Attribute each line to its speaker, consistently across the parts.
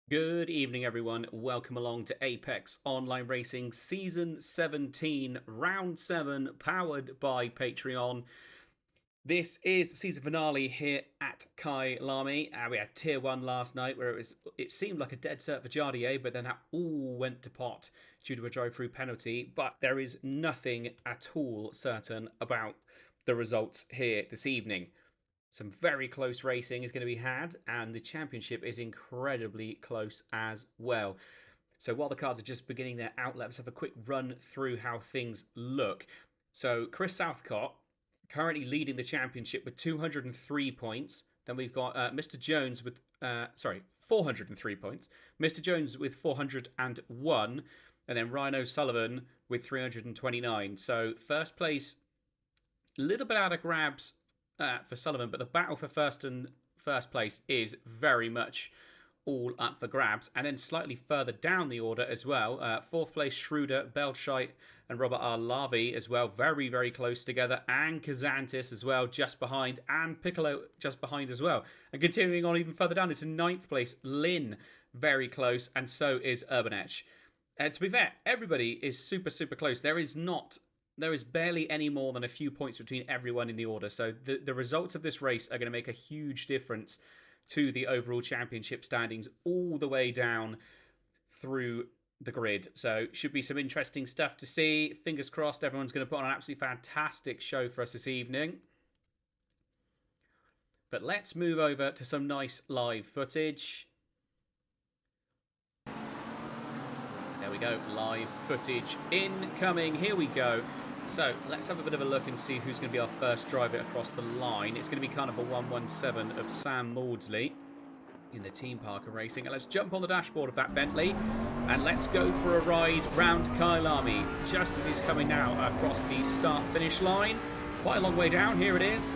Speaker 1: Good evening, everyone. Welcome along to Apex Online Racing Season 17, Round 7, powered by Patreon. This is the season finale here at Kyalami. We had Tier 1 last night, where it seemed like a dead cert for Jardier, but then that all went to pot due to a drive-through penalty. But there is nothing at all certain about the results here this evening. Some very close racing is going to be had, and the championship is incredibly close as well. So while the cards are just beginning their outlet, let's have a quick run through how things look. So Chris Southcott currently leading the championship with 203 points. Then we've got Mr. Jones with 403 points. Mr. Jones with 401, and then Ryan O'Sullivan with 329. So first place, a little bit out of grabs for Sullivan, but the battle for first place is very much all up for grabs. And then slightly further down the order as well, fourth place Schroeder, Belchite and Robert R. Lavi as well, very, very close together, and Kazantis as well just behind, and Piccolo just behind as well. And continuing on even further down into ninth place, Lynn, very close, and so is Urbanetch. To be fair, everybody is super, super close. There is barely any more than a few points between everyone in the order. So the results of this race are going to make a huge difference to the overall championship standings all the way down through the grid. So should be some interesting stuff to see. Fingers crossed everyone's going to put on an absolutely fantastic show for us this evening. But let's move over to some nice live footage. There we go, live footage incoming. Here we go. So let's have a bit of a look and see who's going to be our first driver across the line. It's going to be kind of a 117 of Sam Maudsley in the Team Parker Racing. And let's jump on the dashboard of that Bentley and let's go for a ride round Kyalami just as he's coming now across the start-finish line. Quite a long way down. Here it is.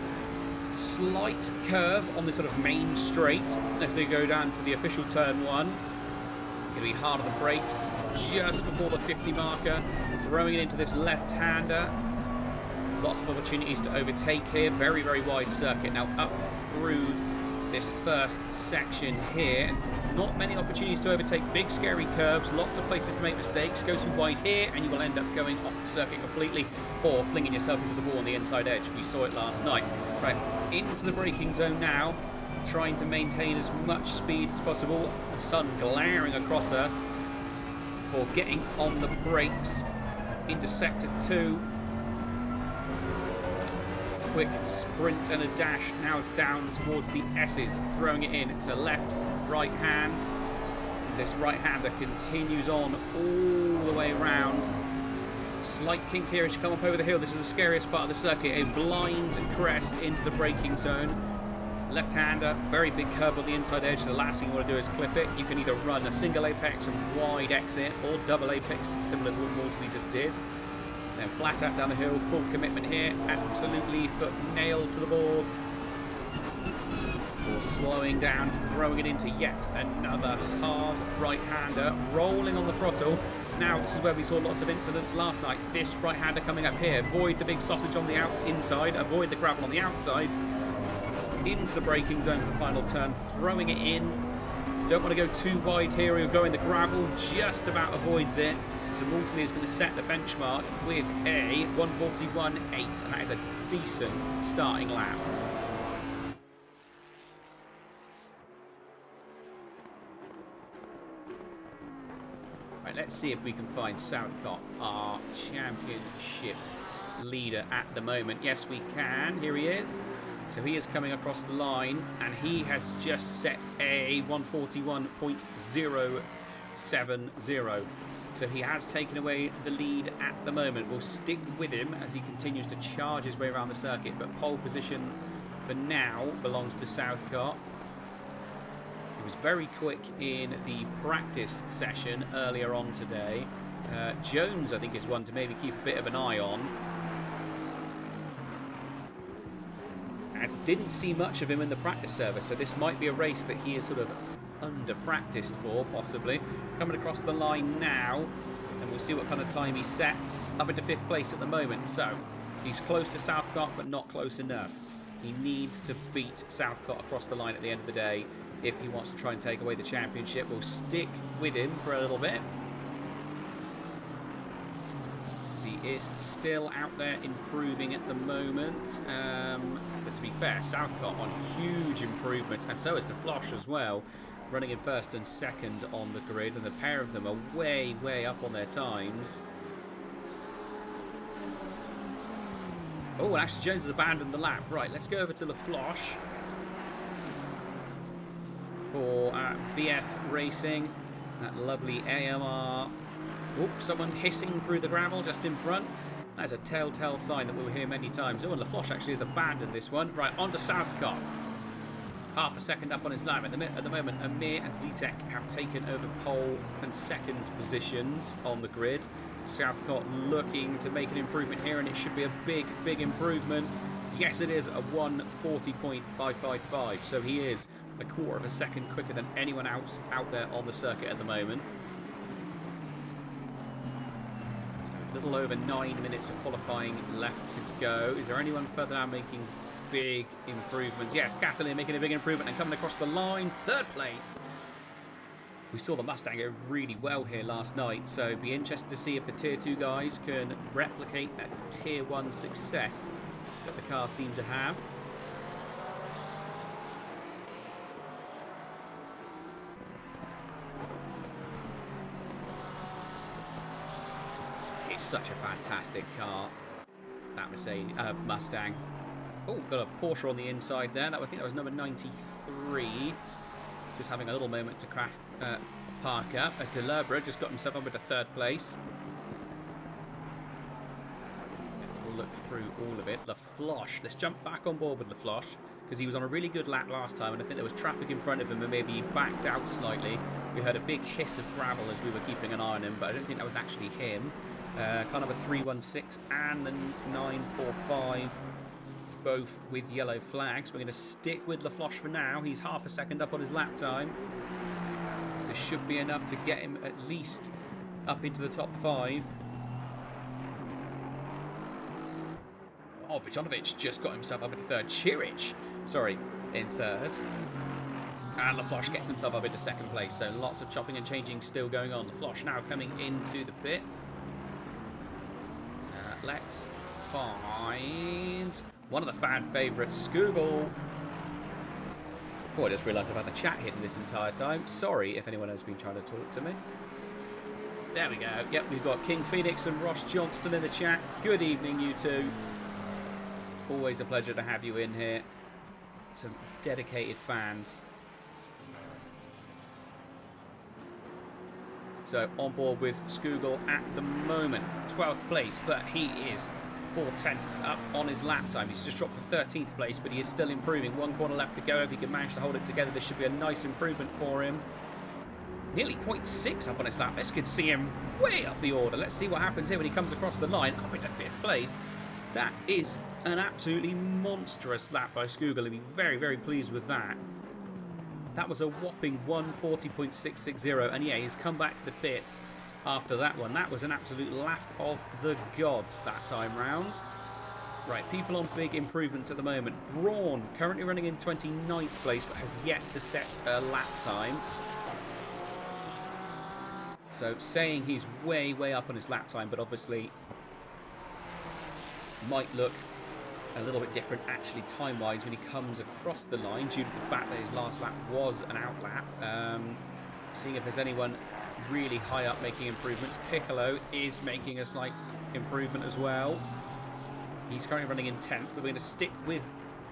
Speaker 1: Slight curve on the sort of main straight as they go down to the official turn 1. Going to be hard on the brakes just before the 50 marker, throwing it into this left-hander. Lots of opportunities to overtake here. Very, very wide circuit. Now up through this first section here. Not many opportunities to overtake. Big, scary curves. Lots of places to make mistakes. Go too wide here and you will end up going off the circuit completely or flinging yourself into the wall on the inside edge. We saw it last night. Right, into the braking zone now. Trying to maintain as much speed as possible. The sun glaring across us for getting on the brakes into sector 2. Quick sprint and a dash now down towards the S's, throwing it in. It's a left, right hand. This right hander continues on all the way around. Slight kink here as you come up over the hill. This is the scariest part of the circuit. A blind crest into the braking zone. Left-hander, very big curve on the inside edge. The last thing you want to do is clip it. You can either run a single apex and wide exit or double apex, similar to what Maudsley just did. Then flat out down the hill, full commitment here. Absolutely foot nailed to the board. Or slowing down, throwing it into yet another hard right-hander, rolling on the throttle. Now, this is where we saw lots of incidents last night. This right-hander coming up here. Avoid the big sausage on the inside, avoid the gravel on the outside. Into the braking zone for the final turn, throwing it in. Don't want to go too wide here. He'll go in the gravel, just about avoids it. So Maudsley is going to set the benchmark with a 141.8, and that is a decent starting lap. Right, let's see if we can find Southcott, our championship leader at the moment. Yes, we can. Here he is. So he is coming across the line, and he has just set a 141.070. So he has taken away the lead at the moment. We'll stick with him as he continues to charge his way around the circuit, but pole position for now belongs to Southcott. He was very quick in the practice session earlier on today. Jones, I think, is one to maybe keep a bit of an eye on. As didn't see much of him in the practice service, so this might be a race that he is sort of under-practiced for, possibly. Coming across the line now, and we'll see what kind of time he sets. Up into 5th place at the moment, so he's close to Southcott, but not close enough. He needs to beat Southcott across the line at the end of the day if he wants to try and take away the championship. We'll stick with him for a little bit. He is still out there improving at the moment. But to be fair, Southcott on huge improvements, and so is the Flosh as well, running in first and second on the grid, and the pair of them are way, way up on their times. Oh, and Ashley Jones has abandoned the lap. Right, let's go over to the Flosh for BF Racing. That lovely AMR. Oh, someone hissing through the gravel just in front. That's a telltale sign that we'll hear many times. Oh, and LaFloche actually has abandoned this one. Right, on to Southcott. Half a second up on his lap. At the moment, Amir and Zitek have taken over pole and second positions on the grid. Southcott looking to make an improvement here, and it should be a big, big improvement. Yes, it is a 1:40.555. So he is a quarter of a second quicker than anyone else out there on the circuit at the moment. A little over 9 minutes of qualifying left to go. Is there anyone further down making big improvements? Yes, Catalan making a big improvement and coming across the line. Third place. We saw the Mustang go really well here last night, so be interested to see if the Tier 2 guys can replicate that Tier 1 success that the car seemed to have. Such a fantastic car, that Mustang. Oh, got a Porsche on the inside there. I think that was number 93. Just having a little moment to park up. Delabra just got himself up into third place. We'll look through all of it. LaFloche. Let's jump back on board with LaFloche, because he was on a really good lap last time, and I think there was traffic in front of him and maybe he backed out slightly. We heard a big hiss of gravel as we were keeping an eye on him, but I don't think that was actually him. Kind of a 316 and the 945, both with yellow flags. We're going to stick with LaFloche for now. He's half a second up on his lap time. This should be enough to get him at least up into the top 5. Oh, Vicanovic just got himself up into third. Chirich, sorry, in third. And LaFloche gets himself up into second place. So lots of chopping and changing still going on. LaFloche now coming into the pits. Let's find one of the fan favourites, Scoogle. Oh, I just realised I've had the chat hidden this entire time. Sorry if anyone has been trying to talk to me. There we go. Yep, we've got King Phoenix and Ross Johnston in the chat. Good evening, you two. Always a pleasure to have you in here. Some dedicated fans. So on board with Scoogle at the moment, 12th place, but he is 4/10 up on his lap time. He's just dropped to 13th place, but he is still improving. One corner left to go. If he can manage to hold it together, this should be a nice improvement for him. Nearly 0.6 up on his lap. This could see him way up the order. Let's see what happens here when he comes across the line, up into 5th place. That is an absolutely monstrous lap by Scoogle. He'll be very, very pleased with that. That was a whopping 1:40.660, and yeah, he's come back to the pits after that one. That was an absolute lap of the gods that time round. Right, people on big improvements at the moment. Braun currently running in 29th place, but has yet to set a lap time. So saying he's way, way up on his lap time, but obviously might look a little bit different actually time-wise when he comes across the line, due to the fact that his last lap was an out lap. Seeing if there's anyone really high up making improvements. Piccolo is making a slight improvement as well. He's currently running in 10th, but we're going to stick with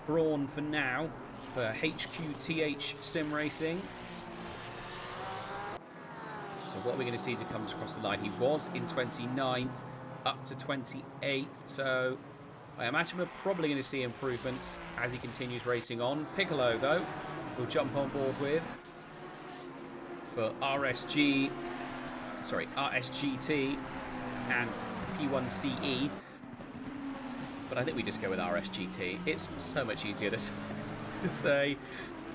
Speaker 1: Braun for now for HQTH Sim Racing. So what we're going to see as he comes across the line, he was in 29th up to 28th, so I imagine we're probably going to see improvements as he continues racing on. Piccolo, though, we'll jump on board with for RSGT and P1CE. But I think we just go with RSGT. It's so much easier to say.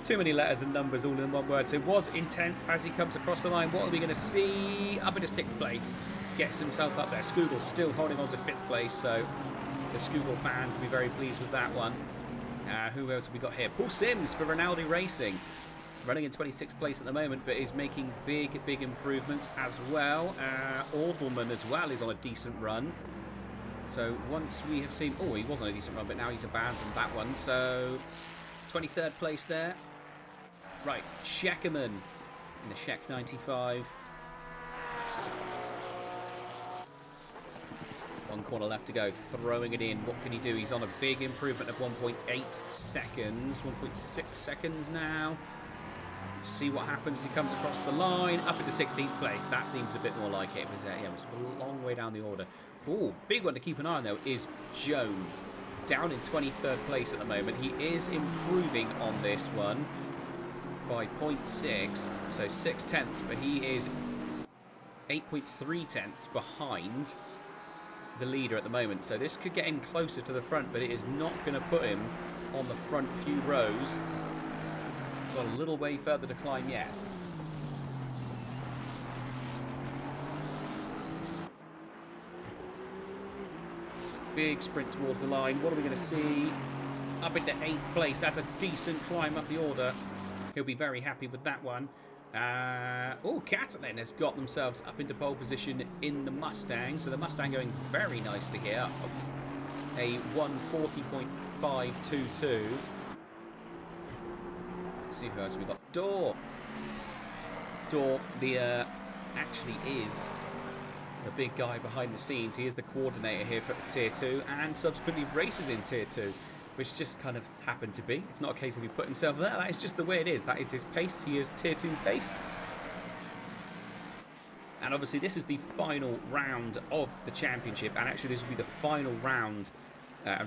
Speaker 1: Too many letters and numbers all in one word. So it was in 10th as he comes across the line. What are we going to see? Up into 6th place. Gets himself up there. Scoogle still holding on to 5th place, so the Scoogle fans will be very pleased with that one. Who else have we got here? Paul Sims for Rinaldi Racing. running in 26th place at the moment, but is making big improvements as well. Ordelman as well is on a decent run. So once we have seen... Oh, he was on a decent run, but now he's abandoned that one. So 23rd place there. Right, Scheckerman in the Scheck 95. One corner left to go, throwing it in. What can he do? He's on a big improvement of 1.8 seconds. 1.6 seconds now. See what happens as he comes across the line. Up into 16th place. That seems a bit more like it. It was a long way down the order. Oh, big one to keep an eye on, though, is Jones. Down in 23rd place at the moment. He is improving on this one by 0.6. So 6 tenths, but he is 8.3 tenths behind the leader at the moment. So this could get him closer to the front, but it is not going to put him on the front few rows. Got a little way further to climb yet. It's a big sprint towards the line. What are we going to see? Up into 8th place. That's a decent climb up the order. He'll be very happy with that one. Catalan has got themselves up into pole position in the Mustang. So the Mustang going very nicely here. A 140.522. Let's see who else we've got. Door, actually is the big guy behind the scenes. He is the coordinator here for Tier 2 and subsequently races in Tier 2. Which just kind of happened to be. It's not a case of he put himself there. That is just the way it is. That is his pace. He is Tier 2 pace. And obviously this is the final round of the championship. And actually this will be the final round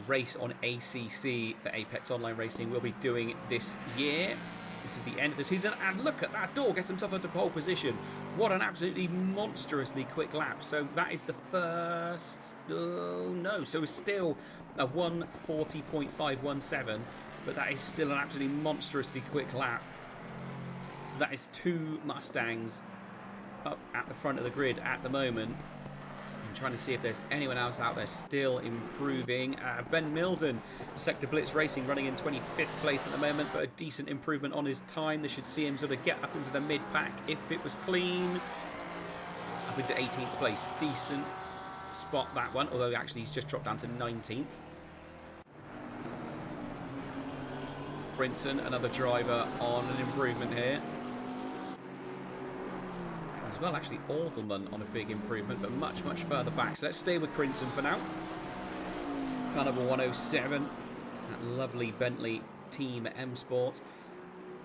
Speaker 1: race on ACC that Apex Online Racing will be doing this year. This is the end of the season. And look at that. Door gets himself into pole position. What an absolutely monstrously quick lap. So that is the first... Oh, no. So it's still a 140.517. But that is still an absolutely monstrously quick lap. So that is 2 Mustangs up at the front of the grid at the moment. I'm trying to see if there's anyone else out there still improving. Ben Milden, Sector Blitz Racing, running in 25th place at the moment, but a decent improvement on his time. This should see him sort of get up into the mid-pack if it was clean. Up into 18th place. Decent spot, that one, although actually he's just dropped down to 19th. Brinson, another driver on an improvement here. As well, actually, Ordelman on a big improvement, but much further back. So let's stay with Crinton for now. Car number 107. That lovely Bentley Team M Sport.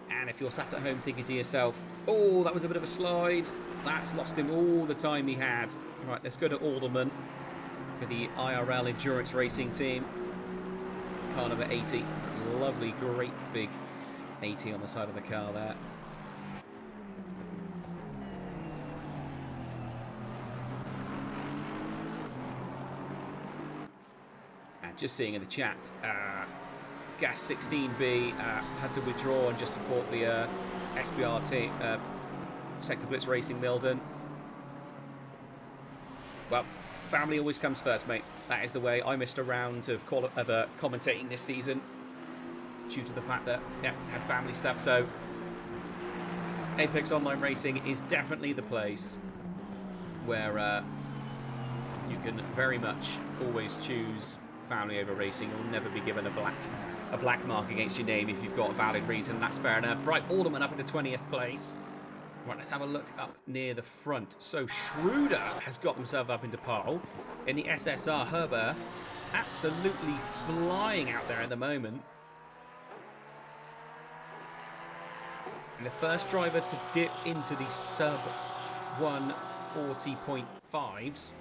Speaker 1: And if you're sat at home thinking to yourself, oh, that was a bit of a slide. That's lost him all the time he had. Right, let's go to Ordelman for the IRL Endurance Racing Team. Car number 80. Lovely, great big 80 on the side of the car there. Just seeing in the chat, Gas 16B had to withdraw and just support the SBRT Sector Blitz Racing Milden. Well, family always comes first, mate. That is the way. I missed a round of commentating this season due to the fact that I had family stuff. So Apex Online Racing is definitely the place where you can very much always choose family over racing. You'll never be given a black mark against your name if you've got a valid reason. That's fair enough. Right, Alderman up into 20th place. Right, let's have a look up near the front. So Schroeder has got himself up into pole in the SSR Herberth. Absolutely flying out there at the moment. And the first driver to dip into the sub 140.5s.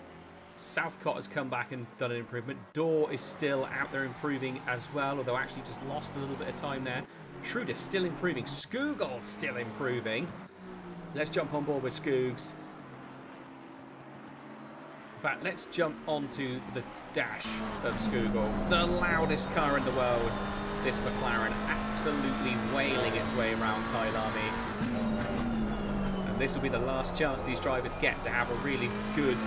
Speaker 1: Southcott has come back and done an improvement. Door is still out there improving as well, although actually just lost a little bit of time there. Schroeder still improving. Skoogle still improving. Let's jump on board with Skoogs. In fact, let's jump onto the dash of Skoogle. The loudest car in the world. This McLaren absolutely wailing its way around Kyalami. And this will be the last chance these drivers get to have a really good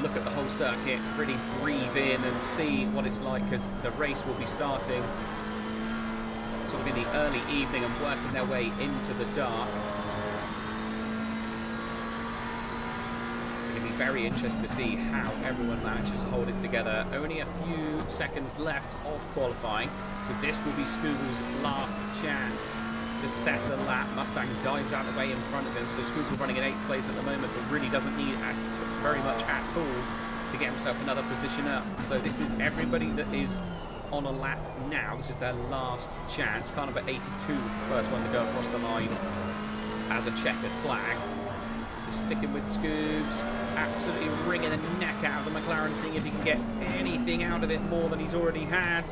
Speaker 1: look at the whole circuit, really breathe in and see what it's like, because the race will be starting sort of in the early evening and working their way into the dark. It's going to be very interesting to see how everyone manages to hold it together. Only a few seconds left of qualifying, so this will be Skoogle's last chance to set a lap. Mustang dives out of the way in front of him, so Skoogle running in 8th place at the moment, but really doesn't need very much at all to get himself another position up. So this is everybody that is on a lap now. This is their last chance. Carnival 82 was the first one to go across the line as a checkered flag. So sticking with Scoogs, absolutely wringing the neck out of the McLaren, seeing if he can get anything out of it more than he's already had.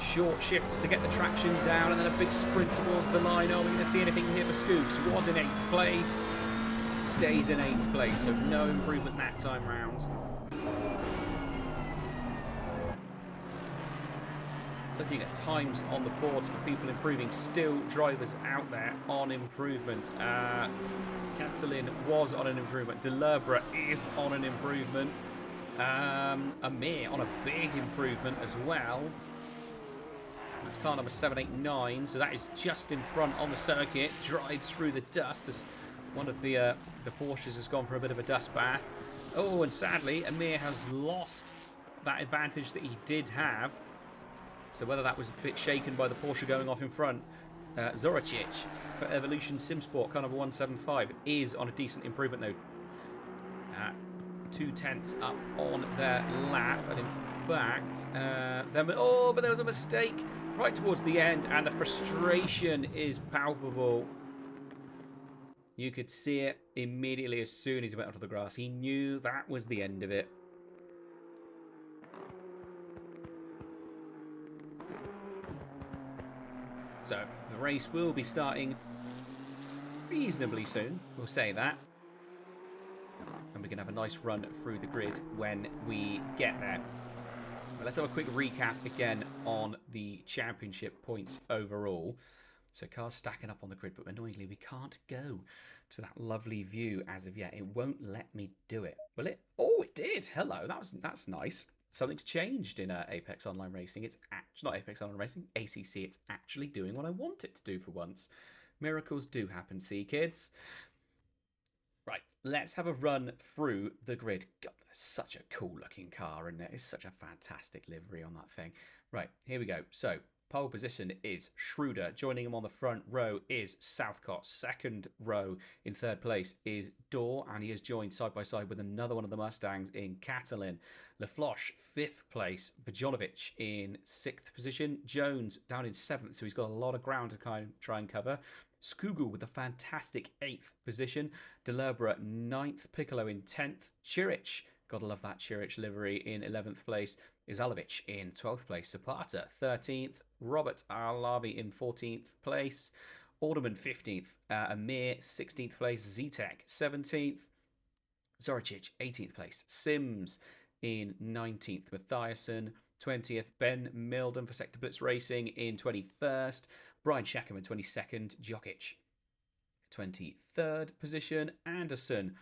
Speaker 1: Short shifts to get the traction down, and then a big sprint towards the line. Are we going to see anything here for Scoogs? Was in 8th place, stays in 8th place, so no improvement that time round. Looking at times on the boards for people improving, still drivers out there on improvement. Catalin was on an improvement. Deleubre is on an improvement. Amir on a big improvement as well. That's car number 789, so that is just in front on the circuit. Drives through the dust as one of the Porsches has gone for a bit of a dust bath. Oh, and sadly, Amir has lost that advantage that he did have. So whether that was a bit shaken by the Porsche going off in front, Zoricic for Evolution Simsport, car number 175, is on a decent improvement though. 2/10 up on their lap, and in fact, but there was a mistake right towards the end, and the frustration is palpable. You could see it immediately as soon as he went onto the grass. He knew that was the end of it. So the race will be starting reasonably soon, we'll say that. And we can have a nice run through the grid when we get there. But let's have a quick recap again on the championship points overall. So cars stacking up on the grid, but annoyingly we can't go to that lovely view as of yet. It won't let me do it. Will it? Oh, it did. Hello, that's nice. Something's changed in Apex Online Racing. It's actually not Apex Online Racing, ACC. It's actually doing what I want it to do for once. Miracles do happen, see kids. Right, let's have a run through the grid. God, that's such a cool looking car, and it's such a fantastic livery on that thing. Right, here we go. So pole position is Schroeder. Joining him on the front row is Southcott. Second row in 3rd place is Dorr, and he is joined side by side with another one of the Mustangs in Catalin. Lafloche, 5th place. Bajanovic in 6th position. Jones down in 7th, so he's got a lot of ground to try and cover. Skoogle with a fantastic 8th position. Deleubre 9th. Piccolo in 10th. Chirich, gotta love that Chirich livery, in 11th place. Izalovic in 12th place. Zapata 13th. Robert Alavi in 14th place. Alderman 15th. Amir 16th place. Zetek 17th. Zoricic 18th place. Sims in 19th. Mathiasen 20th. Ben Milden for Sector Blitz Racing in 21st. Brian Shackham in 22nd. Jokic 23rd position. Anderson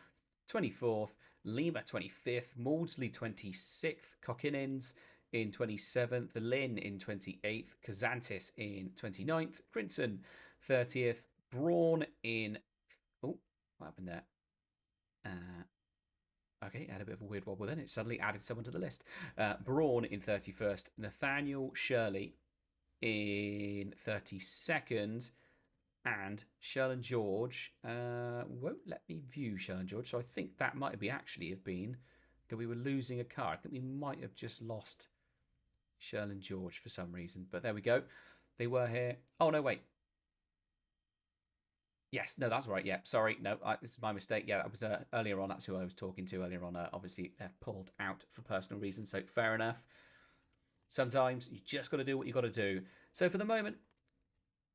Speaker 1: 24th. Lima 25th. Maudsley 26th. Kokinins in 27th. Lynn in 28th. Kazantis in 29th. Crinton 30th. Braun in... Oh, what happened there? Okay, had a bit of a weird wobble then. It suddenly added someone to the list. Braun in 31st. Nathaniel Shirley in 32nd. And Sherlin George won't let me view Sherlin George. So I think that might be actually have been that we were losing a car. I think we might have just lost Sherlin George for some reason. But there we go. They were here. Oh, no, wait. Yes, no, that's right. Yeah, sorry. No, it's my mistake. Yeah, that was earlier on. That's who I was talking to earlier on. Obviously, they're pulled out for personal reasons. So fair enough. Sometimes you just got to do what you got to do. So for the moment,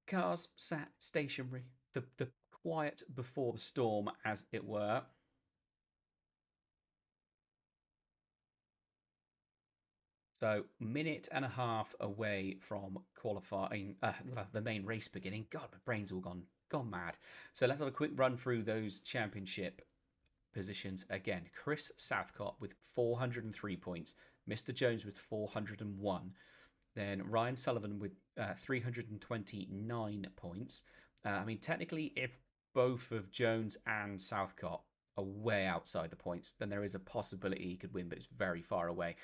Speaker 1: cars sat stationary. The quiet before the storm, as it were. So, minute and a half away from qualifying, the main race beginning. God, my brain's all gone mad. So let's have a quick run through those championship positions again. Chris Southcott with 403 points. Mr. Jones with 401. Then Ryan Sullivan with 329 points. I mean, technically, if both of Jones and Southcott are way outside the points, then there is a possibility he could win, but it's very far away.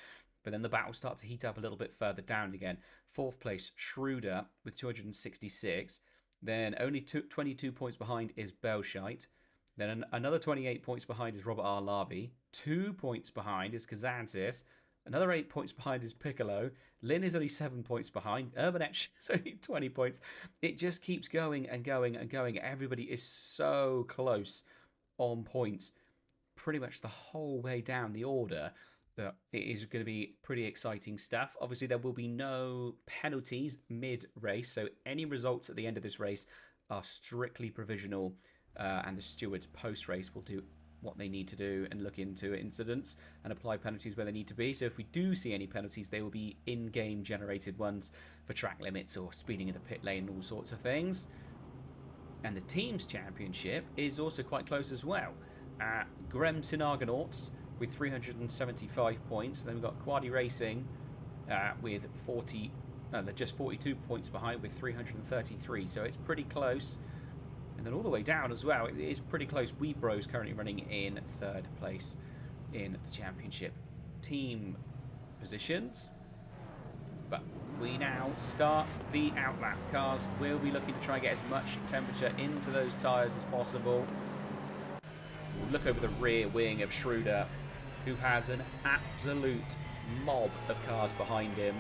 Speaker 1: But then the battles start to heat up a little bit further down again. Fourth place, Schroeder with 266. Then only 22 points behind is Belshite. Then another 28 points behind is Robert R. Larvey. 2 points behind is Kazantzis. Another 8 points behind is Piccolo. Lynn is only 7 points behind. Urbanetch is only 20 points. It just keeps going and going and going. Everybody is so close on points pretty much the whole way down the order that it is going to be pretty exciting stuff. Obviously, there will be no penalties mid-race, so any results at the end of this race are strictly provisional, and the stewards post-race will do what they need to do and look into incidents and apply penalties where they need to be. So if we do see any penalties, they will be in-game generated ones for track limits or speeding in the pit lane and all sorts of things. And the team's championship is also quite close as well. Gremson Argonauts with 375 points. Then we've got Quadi Racing with they're just 42 points behind with 333. So it's pretty close. And then all the way down as well, it is pretty close. Weebro's currently running in third place in the championship team positions. But we now start the outlap. Cars will be looking to try and get as much temperature into those tyres as possible. We'll look over the rear wing of Schroeder, who has an absolute mob of cars behind him.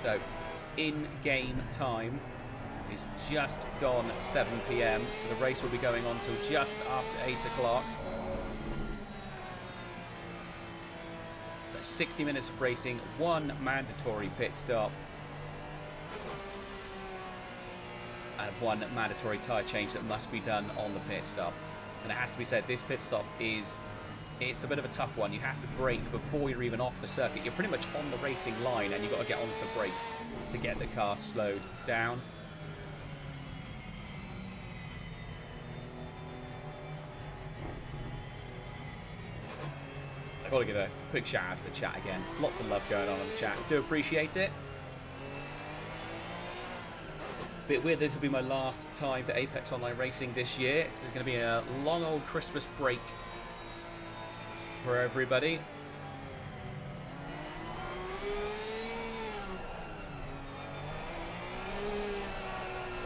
Speaker 1: So, in-game time is just gone 7 PM, so the race will be going on till just after 8 o'clock. 60 minutes of racing, 1 mandatory pit stop, and 1 mandatory tyre change that must be done on the pit stop. And it has to be said, this pit stop it's a bit of a tough one. You have to brake before you're even off the circuit. You're pretty much on the racing line and you've got to get onto the brakes to get the car slowed down. I've got to give a quick shout out to the chat again. Lots of love going on in the chat. Do appreciate it. Bit weird, this will be my last time for Apex Online Racing this year. It's going to be a long old Christmas break for everybody. It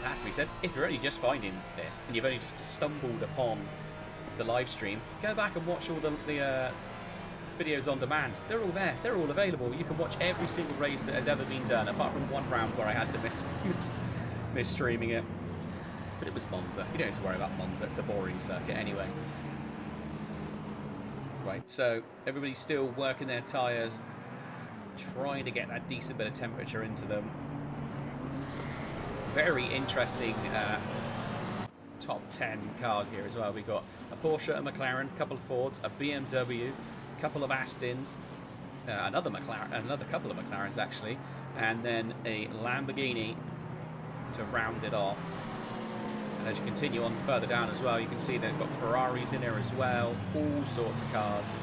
Speaker 1: has to be said, if you're only just finding this and you've only just stumbled upon the live stream, go back and watch all the videos on demand. They're all there. They're all available. You can watch every single race that has ever been done, apart from one round where I had to miss streaming it. But it was Monza. You don't have to worry about Monza. It's a boring circuit anyway. Right, so everybody's still working their tyres, trying to get that decent bit of temperature into them. Very interesting top 10 cars here as well. We've got a Porsche, a McLaren, a couple of Fords, a BMW, a couple of Astons, another couple of McLarens actually, and then a Lamborghini to round it off. And as you continue on further down as well, you can see they've got Ferraris in there as well. All sorts of cars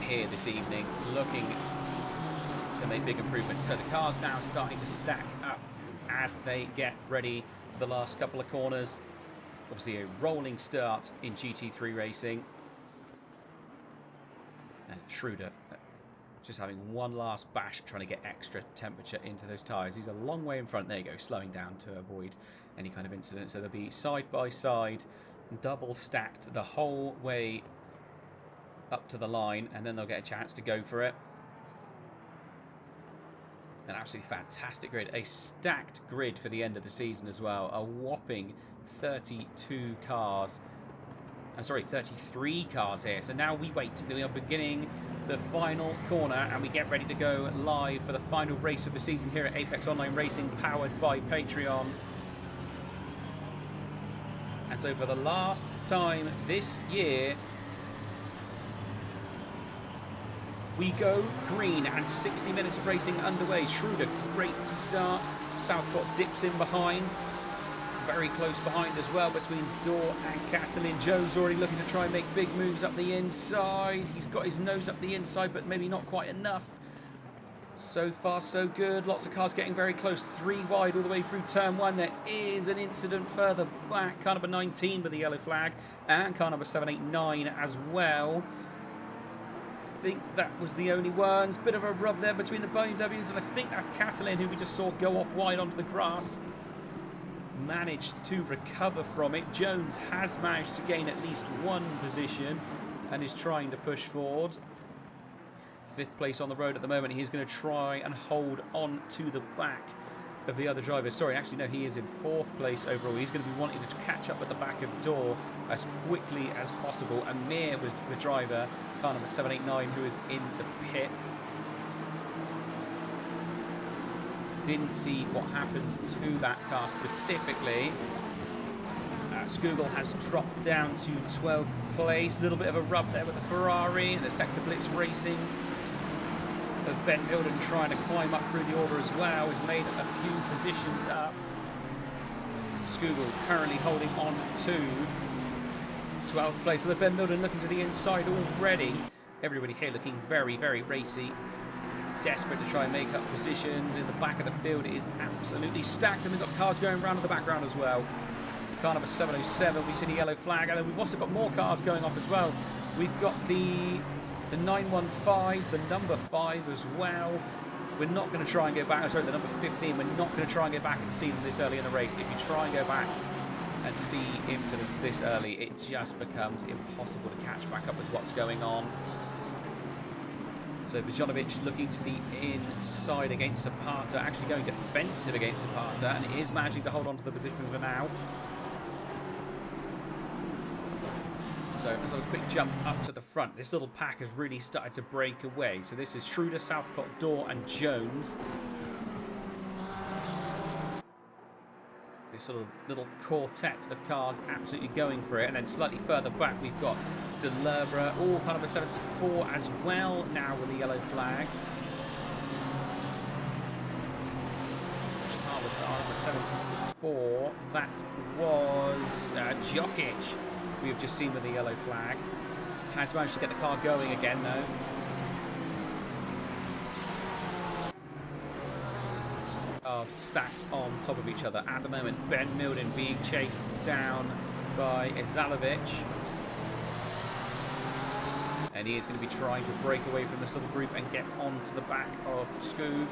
Speaker 1: here this evening looking to make big improvements. So the cars now starting to stack up as they get ready for the last couple of corners. Obviously a rolling start in GT3 racing. And Schroeder just having one last bash trying to get extra temperature into those tyres. He's a long way in front. There you go, slowing down to avoid any kind of incident. So they'll be side by side, double stacked the whole way up to the line, and then they'll get a chance to go for it. An absolutely fantastic grid. A stacked grid for the end of the season as well. A whopping 32 cars. I'm sorry, 33 cars here. So now we wait. We are beginning the final corner and we get ready to go live for the final race of the season here at Apex Online Racing, powered by Patreon. And so for the last time this year, we go green and 60 minutes of racing underway. Schroeder, great start. Southcott dips in behind. very close behind as well between Dorr and Catalin. Jones already looking to try and make big moves up the inside. He's got his nose up the inside, but maybe not quite enough. So far, so good. Lots of cars getting very close. 3 wide all the way through turn 1. There is an incident further back. Car number 19 with the yellow flag. And car number 789 as well. I think that was the only ones. Bit of a rub there between the BMWs. And I think that's Catalin, who we just saw go off wide onto the grass. Managed to recover from it. Jones has managed to gain at least 1 position. And is trying to push forward. 5th place on the road at the moment. He's going to try and hold on to the back of the other drivers. Sorry, actually, no, he is in 4th place overall. He's going to be wanting to catch up at the back of Dorr as quickly as possible. Amir was the driver, car number 789, who is in the pits. Didn't see what happened to that car specifically. Skugel has dropped down to 12th place. A little bit of a rub there with the Ferrari and the Sector Blitz Racing of Ben Milden trying to climb up through the order as well. Has made a few positions up. Skugel currently holding on to 12th place. So Ben Milden looking to the inside already. Everybody here looking very, very racy. Desperate to try and make up positions. In the back of the field it is absolutely stacked. And we've got cars going around in the background as well. Car number 707, we see the yellow flag. And then we've also got more cars going off as well. We've got the 915, the number 5 as well. We're not going to try and go back. Sorry, the number 15. We're not going to try and go back and see them this early in the race. If you try and go back and see incidents this early, it just becomes impossible to catch back up with what's going on. So Bojanovic looking to the inside against Zapata, actually going defensive against Zapata, and is managing to hold on to the position for now. So let's have a quick jump up to the front. This little pack has really started to break away. So this is Schroeder, Southcott, Dorr and Jones. This sort of little quartet of cars absolutely going for it. And then slightly further back we've got Delebra, all kind of a 74 as well now with the yellow flag. Which car was the 74? That was Djokic. We have just seen with the yellow flag. Has managed to get the car going again though. Cars stacked on top of each other. At the moment, Ben Milden being chased down by Zalovic. And he is going to be trying to break away from this little group and get onto the back of Scoob.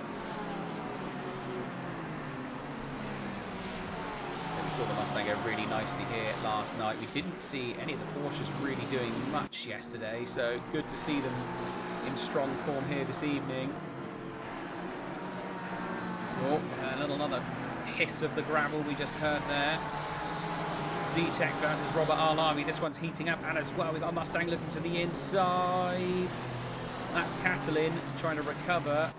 Speaker 1: We saw the Mustang go really nicely here last night. We didn't see any of the Porsches really doing much yesterday, so good to see them in strong form here this evening. Oh, another hiss of the gravel we just heard there. Z-Tech versus Robert Kyalami. This one's heating up, and as well we've got a Mustang looking to the inside. That's Catalin trying to recover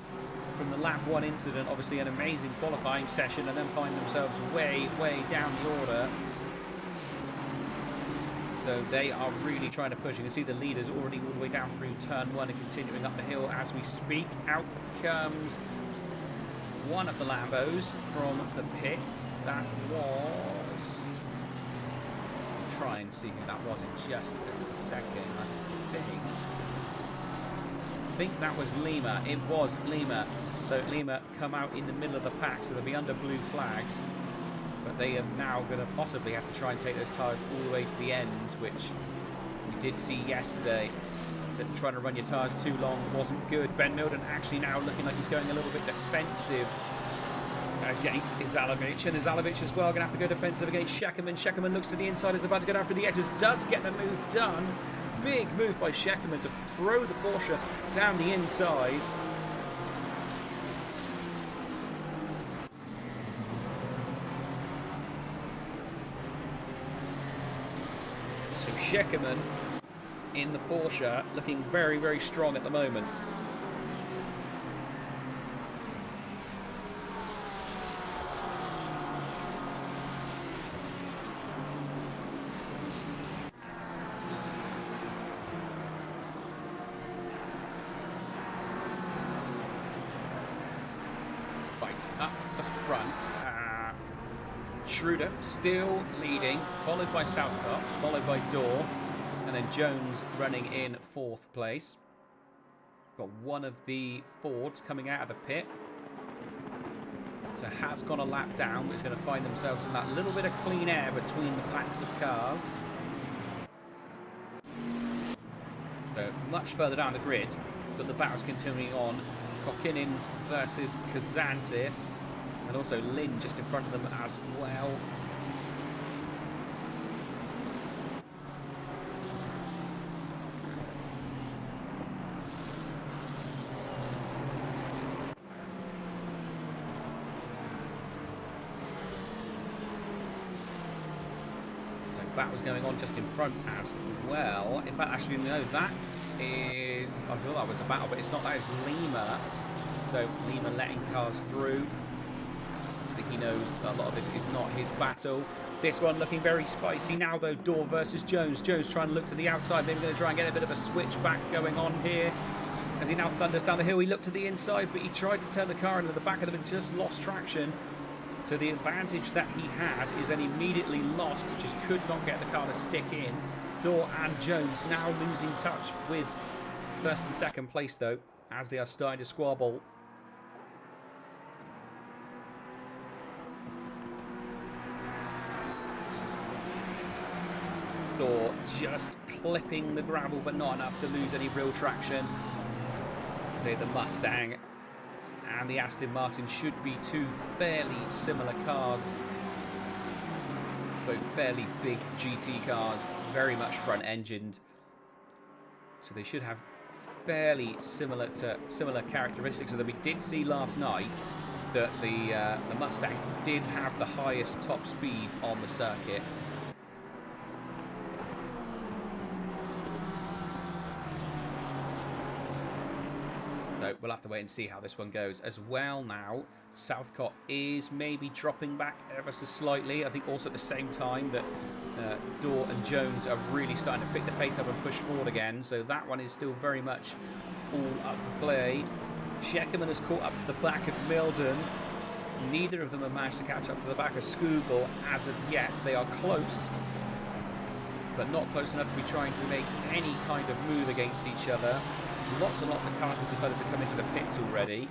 Speaker 1: from the lap 1 incident. Obviously an amazing qualifying session, and then find themselves way down the order. So they are really trying to push. You can see the leaders already all the way down through turn 1 and continuing up the hill as we speak. Out comes one of the Lambos from the pits. That was... I'll try and see who that was in just a second. I think that was Lima. It was Lima. So Lima come out in the middle of the pack, so they'll be under blue flags. But they are now going to possibly have to try and take those tyres all the way to the end, which we did see yesterday. That trying to run your tyres too long wasn't good. Ben Milden actually now looking like he's going a little bit defensive against Zalovic. And Zalovic as well going to have to go defensive against Sheckerman. Sheckerman looks to the inside, is about to go down for the S's. Does get the move done. Big move by Sheckerman to throw the Porsche down the inside. So Sheckerman in the Porsche looking very strong at the moment. Right, up the front. Schroeder still leading, followed by Southcott, followed by Dorr, and then Jones running in 4th place. Got one of the Fords coming out of the pit. So has gone a lap down, but is going to find themselves in that little bit of clean air between the packs of cars. So much further down the grid, but the battle's continuing on. Kokinins versus Kazantzis, and also Lynn just in front of them as well. Battle's going on just in front as well. In fact, actually, no, that is... I thought that was a battle, but it's not. That is Lima. So Lima letting cars through. So he knows that a lot of this is not his battle. This one looking very spicy now, though. Dorr versus Jones. Jones trying to look to the outside. Maybe going to try and get a bit of a switchback going on here. As he now thunders down the hill, he looked to the inside, but he tried to turn the car into the back of them and just lost traction. So the advantage that he had is then immediately lost, just could not get the car to stick in. Dorr and Jones now losing touch with 1st and 2nd place, though, as they are starting to squabble. Dorr just clipping the gravel, but not enough to lose any real traction. Say the Mustang and the Aston Martin should be two fairly similar cars. Both fairly big GT cars, very much front-engined. So they should have fairly similar characteristics. Although we did see last night that the Mustang did have the highest top speed on the circuit. We'll have to wait and see how this one goes as well. Now Southcott is maybe dropping back ever so slightly. I think also at the same time that Dorr and Jones are really starting to pick the pace up and push forward again. So that one is still very much all up for play. Scheckerman has caught up to the back of Milden. Neither of them have managed to catch up to the back of Skugel as of yet. They are close, but not close enough to be trying to make any kind of move against each other. Lots and lots of cars have decided to come into the pits already.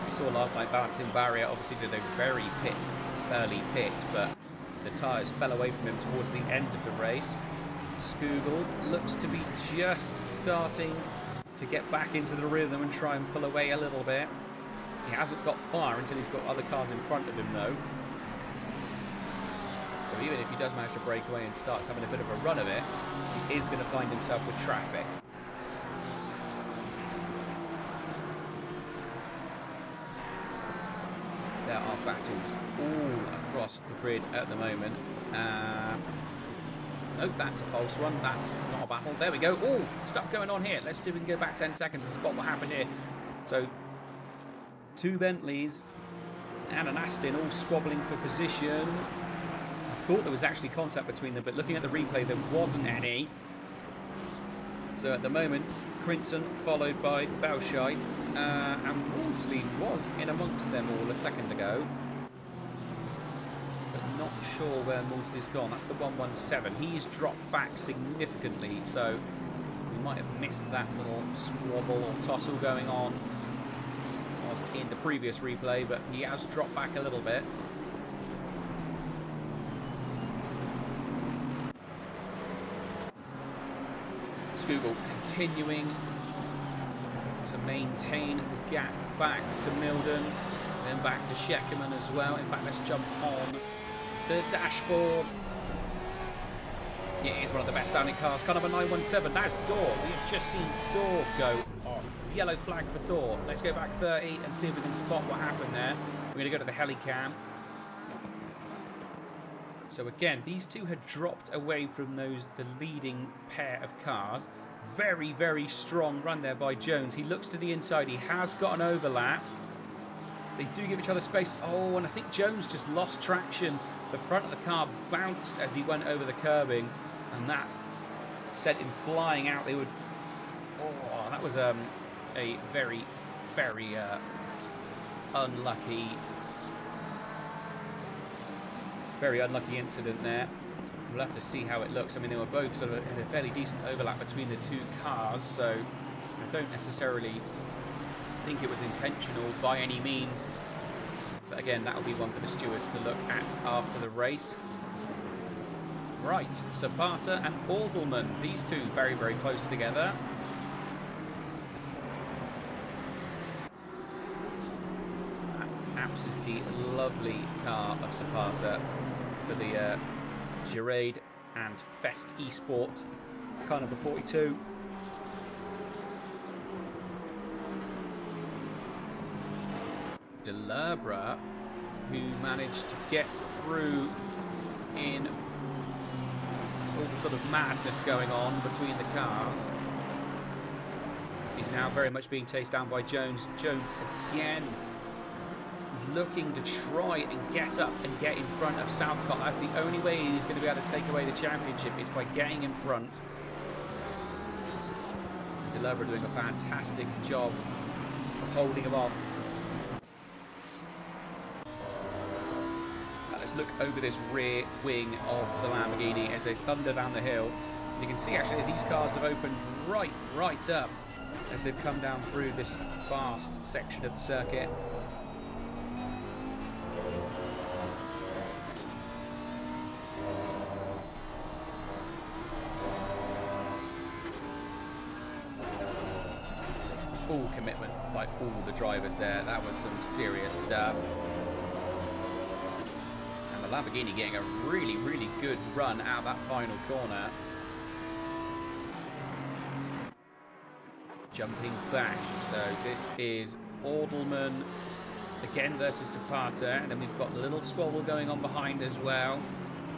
Speaker 1: We saw last night Valentin Barrier obviously did a very early pit, but the tyres fell away from him towards the end of the race. Skugel looks to be just starting to get back into the rhythm and try and pull away a little bit. He hasn't got far until he's got other cars in front of him, though. So even if he does manage to break away and starts having a bit of a run of it, he is going to find himself with traffic. There are battles all across the grid at the moment. Nope, that's a false one. That's not a battle. There we go. Oh, stuff going on here. Let's see if we can go back 10 seconds and spot what happened here. So, 2 Bentleys and an Aston all squabbling for position. I thought there was actually contact between them, but looking at the replay, there wasn't any. So at the moment, Crinton followed by Belscheit, and Maudsley was in amongst them all a second ago. But not sure where Maudsley's gone. That's the 117. He's dropped back significantly, so we might have missed that little squabble or tussle going on whilst in the previous replay, but he has dropped back a little bit. Skugel continuing to maintain the gap back to Milden, then back to Scheckerman as well. In fact, let's jump on the dashboard. It is one of the best sounding cars, kind of a 917. That's Dorr. We've just seen Dorr go off. Yellow flag for Dorr. Let's go back 30 and see if we can spot what happened there. We're going to go to the helicam. So again, these two had dropped away from the leading pair of cars. Very, very strong run there by Jones. He looks to the inside. He has got an overlap. They do give each other space. Oh, and I think Jones just lost traction. The front of the car bounced as he went over the curbing, and that sent him flying out. They would. Oh, that was a very very unlucky incident there. We'll have to see how it looks. I mean, they were both sort of had a fairly decent overlap between the two cars, so I don't necessarily think it was intentional by any means. But again, that will be one for the stewards to look at after the race. Right, Zapata and Ordelman, these two very, very close together. Absolutely lovely car of Zapata for the Girade and Fest Esport car number 42. Delabra, who managed to get through in all the sort of madness going on between the cars, is now very much being chased down by Jones. Jones again looking to try and get up and get in front of Southcott. That's the only way he's going to be able to take away the championship, is by getting in front. Delabra doing a fantastic job of holding him off. Let's look over this rear wing of the Lamborghini as they thunder down the hill. You can see actually these cars have opened right up as they've come down through this vast section of the circuit. Full commitment by all the drivers there. That was some serious stuff. Lamborghini getting a really, really good run out of that final corner. Jumping back. So this is Ordelman again versus Zapata. And then we've got the little squabble going on behind as well,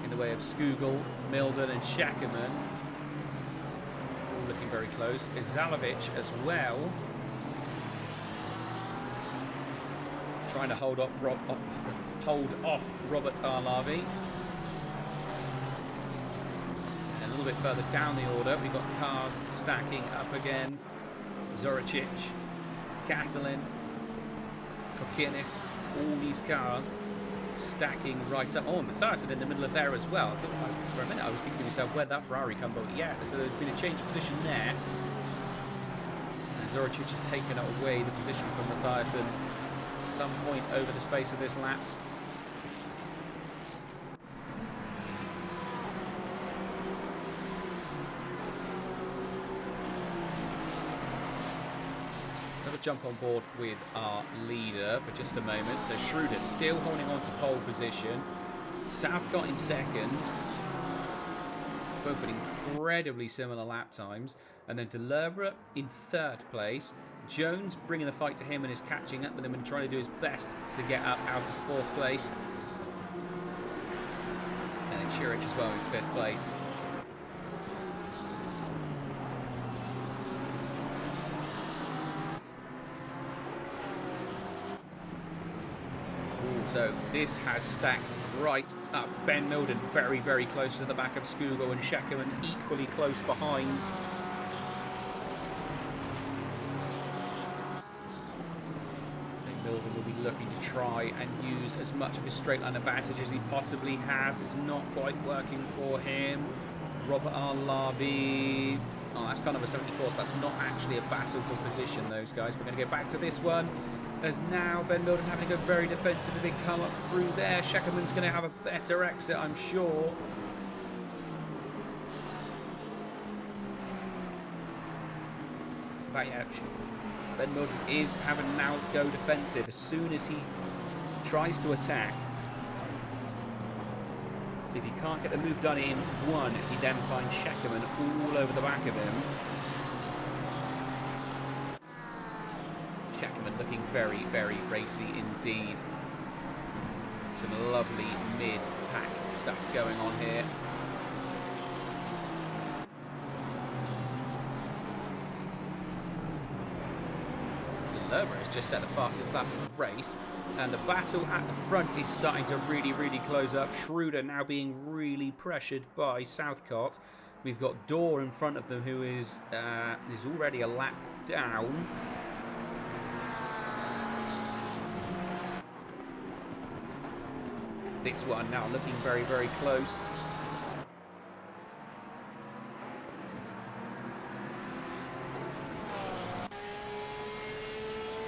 Speaker 1: in the way of Skugel, Milden and Shackerman. All looking very close. Izalovic as well, trying to hold off Robert Arlavi. And a little bit further down the order, we've got cars stacking up again. Zoricic, Catalin, Kokinis, all these cars stacking right up. Oh, and Mathiasen in the middle of there as well. I thought, for a minute I was thinking to myself, where'd that Ferrari come from? Yeah, so there's been a change of position there. And Zoricic has taken away the position from Mathiasen at some point over the space of this lap. Let's have a jump on board with our leader for just a moment. So Schroeder still holding on to pole position. Southcott in second. Both at incredibly similar lap times. And then Delabra in third place. Jones bringing the fight to him and is catching up with him and trying to do his best to get up out of fourth place. And then Chirich as well in fifth place. So this has stacked right up. Ben Milden very, very close to the back of Skugel, and Shackerman equally close behind. Milden will be looking to try and use as much of his straight line advantage as he possibly has. It's not quite working for him. Robert Arlavi. Oh, that's kind of a 74, so that's not actually a battle for position, those guys. We're going to go back to this one. As now Ben Milden having to go very defensive, a big come up through there. Shackerman's going to have a better exit, I'm sure. But yeah, Ben Milden is having to now go defensive as soon as he tries to attack. If he can't get the move done in one, he then finds Shackerman all over the back of him. Shackerman looking very, very racy indeed. Some lovely mid-pack stuff going on here. Delabra has just set the fastest lap of the race, and the battle at the front is starting to really, really close up. Schroeder now being really pressured by Southcott. We've got Dorr in front of them, who is already a lap down. This one now looking very, very close.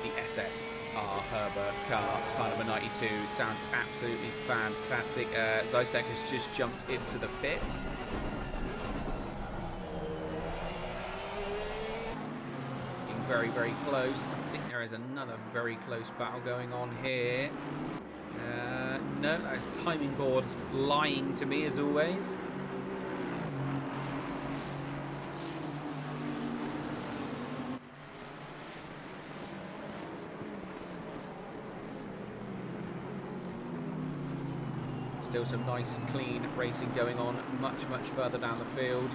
Speaker 1: The SSR Herber car number 92 sounds absolutely fantastic. Zytek has just jumped into the pits. Very, very close. I think there is another very close battle going on here. No, that's timing board lying to me as always. Still some nice clean racing going on much, much further down the field.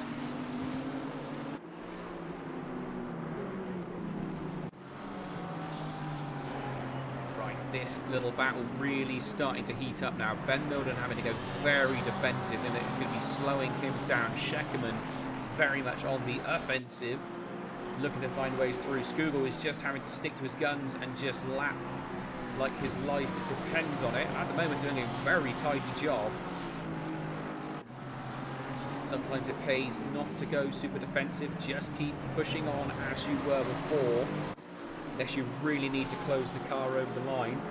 Speaker 1: This little battle really starting to heat up now. Ben Milden having to go very defensive, and it's going to be slowing him down. Scheckerman very much on the offensive, looking to find ways through. Skugel is just having to stick to his guns and just lap like his life depends on it. At the moment, doing a very tidy job. Sometimes it pays not to go super defensive. Just keep pushing on as you were before. Unless you really need to close the car over the line.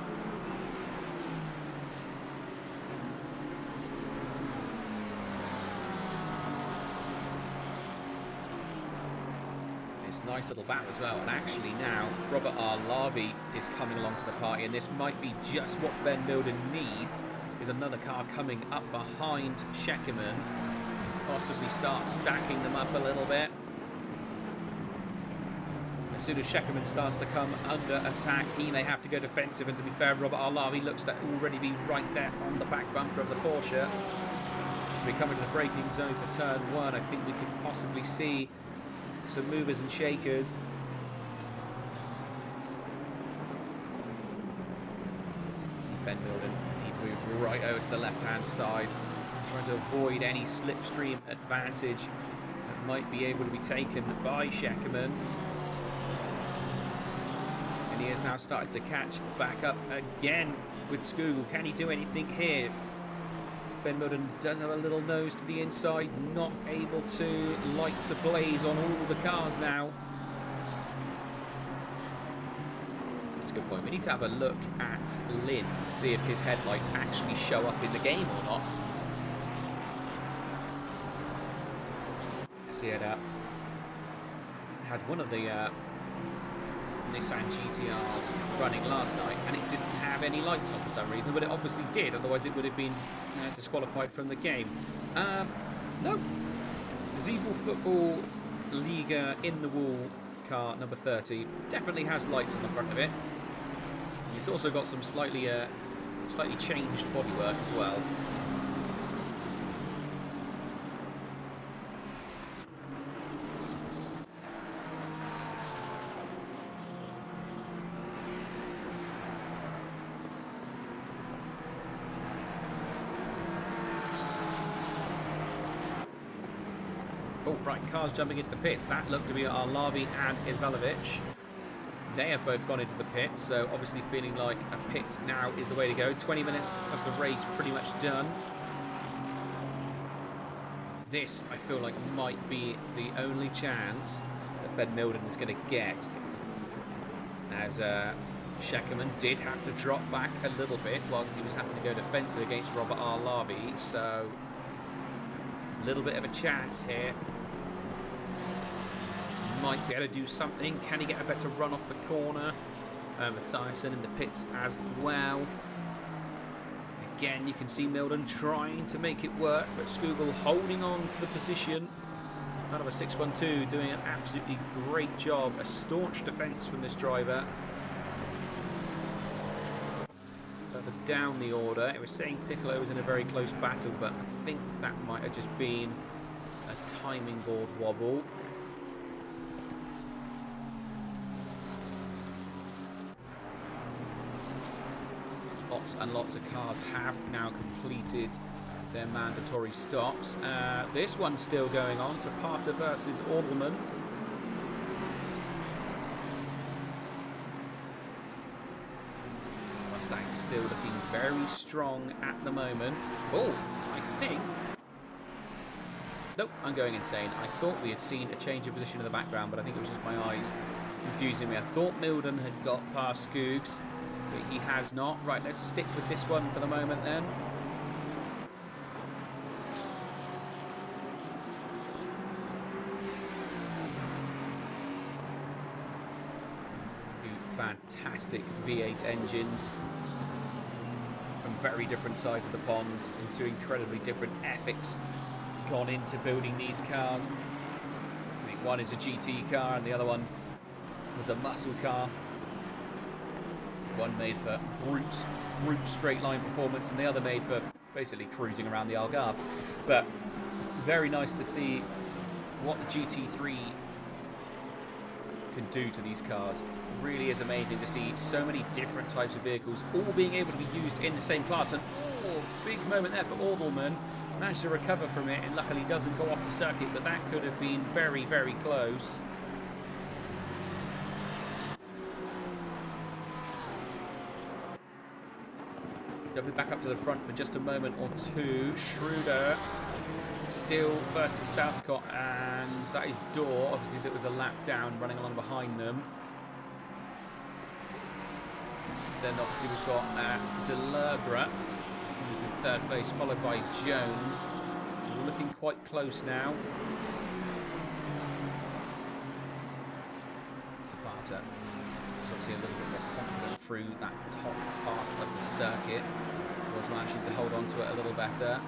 Speaker 1: This nice little battle as well. And actually now, Robert R. Larvey is coming along to the party. And this might be just what Ben Milden needs. Is another car coming up behind Scheckerman. Possibly start stacking them up a little bit. As soon as Scheckerman starts to come under attack, he may have to go defensive. And to be fair, Robert R. Larvey looks to already be right there on the back bumper of the Porsche. As we come into the braking zone for turn 1, I think we could possibly see some movers and shakers. See Ben Milden, he moves right over to the left-hand side, trying to avoid any slipstream advantage that might be able to be taken by Scheckerman. He has now started to catch back up again with Skugel. Can he do anything here? Ben Milden does have a little nose to the inside, not able to. Lights ablaze on all the cars now. That's a good point. We need to have a look at Lynn, see if his headlights actually show up in the game or not. Let's see it up. Had one of the Nissan GTRs running last night, and it didn't have any lights on for some reason, but it obviously did, otherwise it would have been disqualified from the game. No. Zeeble Football Liga in the Wall car number 30 definitely has lights on the front of it. It's also got some slightly changed bodywork as well. Oh, right, cars jumping into the pits. That looked to be Arlavi and Izalovic. They have both gone into the pits, so obviously feeling like a pit now is the way to go. 20 minutes of the race pretty much done. This, I feel like, might be the only chance that Ben Milden is going to get. As Scheckerman did have to drop back a little bit whilst he was having to go defensive against Robert Arlavi, so a little bit of a chance here. He might be able to do something. Can he get a better run off the corner? Mathiasen in the pits as well. Again, you can see Milden trying to make it work, but Skugel holding on to the position. Out of a 612 doing an absolutely great job. A staunch defence from this driver. Further down the order, it was saying Piccolo was in a very close battle, but I think that might have just been a timing board wobble. Lots and lots of cars have now completed their mandatory stops. This one's still going on, Zapata versus Ordelman. Mustangs still looking very strong at the moment. Oh, I think... Nope, I'm going insane. I thought we had seen a change of position in the background, but I think it was just my eyes confusing me. I thought Milden had got past Skoogs, but he has not. Right, let's stick with this one for the moment then. Fantastic V8 engines from very different sides of the ponds, and two incredibly different ethics gone into building these cars. I think one is a GT car and the other one was a muscle car. One made for brute straight line performance and the other made for basically cruising around the Algarve. But very nice to see what the GT3 can do to these cars. It really is amazing to see so many different types of vehicles all being able to be used in the same class. And oh, big moment there for Ordelman. Managed to recover from it and luckily doesn't go off the circuit, but that could have been very, very close. They'll be back up to the front for just a moment or two. Schroeder still versus Southcott, and that is Dorr. Obviously, there was a lap down running along behind them. Then obviously we've got Delurbre, who's in third place, followed by Jones. We're looking quite close now. Zapata is obviously a little bit more confident through that top part of the circuit. Was managing to hold on to it a little better.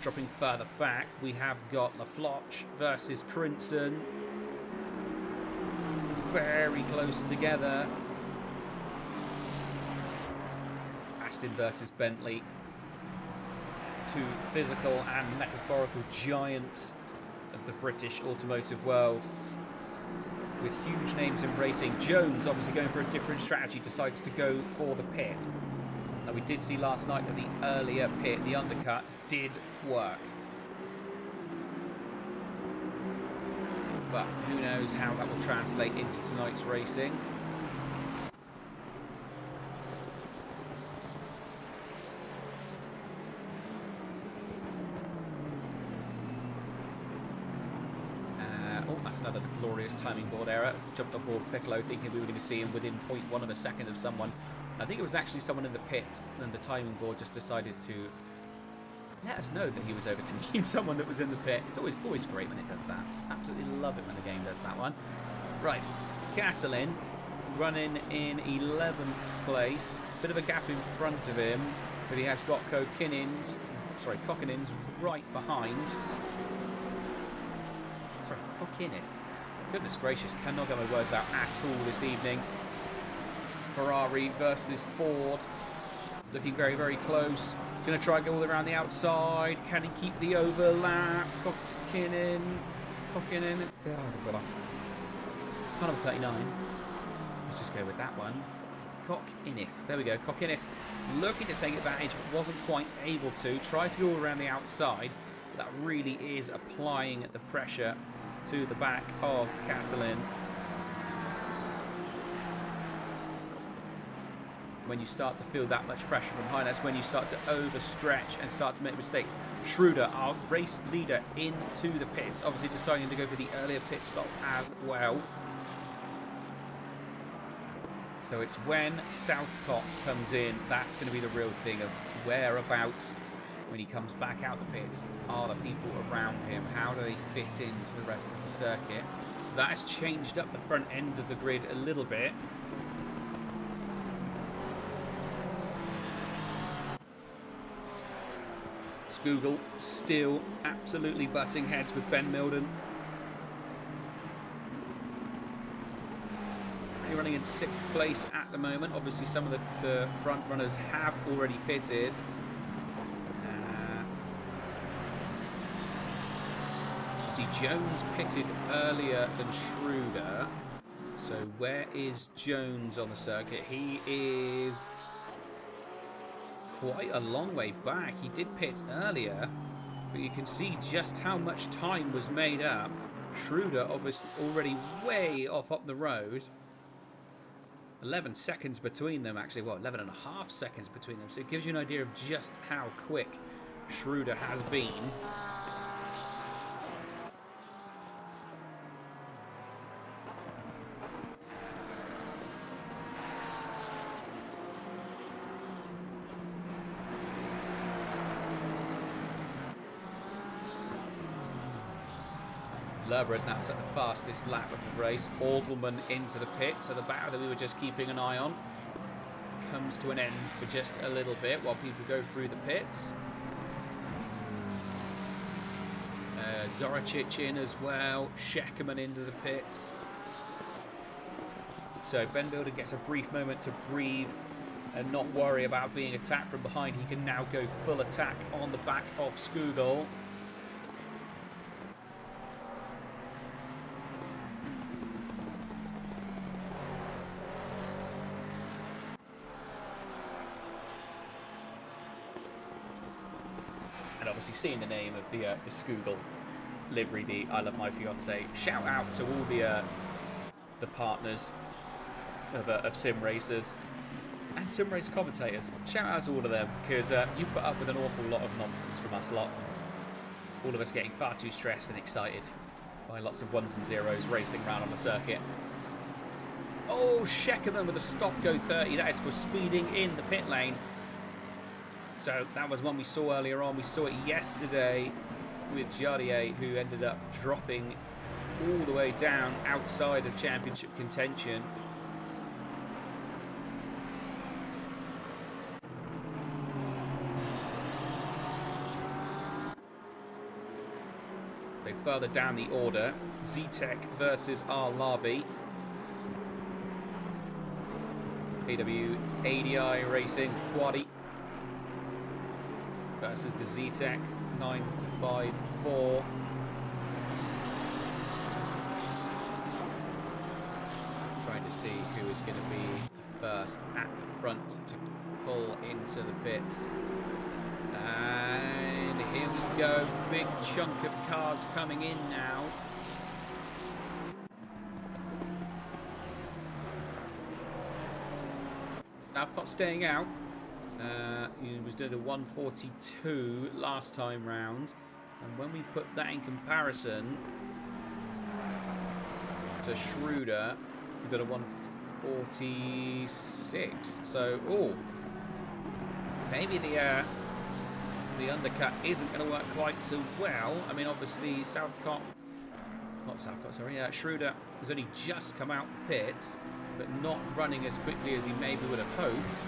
Speaker 1: Dropping further back, we have got Lafloche versus Crinson. Very close together. Aston versus Bentley. Two physical and metaphorical giants of the British automotive world, with huge names in racing. Jones, obviously going for a different strategy, decides to go for the pit. Now, we did see last night that the earlier pit, the undercut, did work. But who knows how that will translate into tonight's racing. That's another glorious timing board error. Jumped on board Piccolo thinking we were going to see him within 0.1 of a second of someone. I think it was actually someone in the pit, and the timing board just decided to let us know that he was overtaking someone that was in the pit. It's always great when it does that. Absolutely love it when the game does that one. Right, Catalin running in 11th place. Bit of a gap in front of him, but he has got Kokkinens right behind. Sorry, Kokkinis. Goodness gracious, cannot get my words out at all this evening. Ferrari versus Ford. Looking very, very close. Going to try and go all around the outside. Can he keep the overlap? Kokkinen. Car number 39. Let's just go with that one. Kokkinis. There we go. Kokkinis looking to take advantage, but wasn't quite able to. Tried to go all around the outside. But that really is applying the pressure to the back of Catalin. When you start to feel that much pressure from behind, that's when you start to overstretch and start to make mistakes. Schroeder, our race leader, into the pits, obviously deciding to go for the earlier pit stop as well. So it's when Southcott comes in, that's going to be the real thing of whereabouts, when he comes back out the pits, are the people around him? How do they fit into the rest of the circuit? So that has changed up the front end of the grid a little bit. Google still absolutely butting heads with Ben Milden. He's running in 6th place at the moment. Obviously some of the front runners have already pitted. See, Jones pitted earlier than Schroeder. So where is Jones on the circuit? He is quite a long way back. He did pit earlier, but you can see just how much time was made up. Schroeder obviously already way off up the road. 11 seconds between them, actually. Well, 11 and a half seconds between them. So it gives you an idea of just how quick Schroeder has been. Lerber has now set the fastest lap of the race. Aldelman into the pit, so the battle that we were just keeping an eye on comes to an end for just a little bit while people go through the pits. Zoricic in as well, Scheckerman into the pits. So Ben Builder gets a brief moment to breathe and not worry about being attacked from behind. He can now go full attack on the back of Skugel. Obviously seeing the name of the Skugel livery, the I Love My Fiance. Shout out to all the partners of sim racers and sim race commentators. Shout out to all of them, because you put up with an awful lot of nonsense from us lot. All of us getting far too stressed and excited by lots of ones and zeros racing around on the circuit. Oh, Scheckerman with a stop-go 30. That is for speeding in the pit lane. So that was one we saw earlier on. We saw it yesterday with Jardier, who ended up dropping all the way down outside of championship contention. They further down the order. Z-Tech versus R-Lavi. AW ADI Racing Quaddy versus the Z-Tech 954. Trying to see who is going to be the first at the front to pull into the pits. And here we go. Big chunk of cars coming in now. Southcott staying out. He was doing a 142 last time round, and when we put that in comparison to Schroeder, we got a 146. So, maybe the undercut isn't going to work quite so well. I mean, obviously Schroeder has only just come out the pits, but not running as quickly as he maybe would have hoped.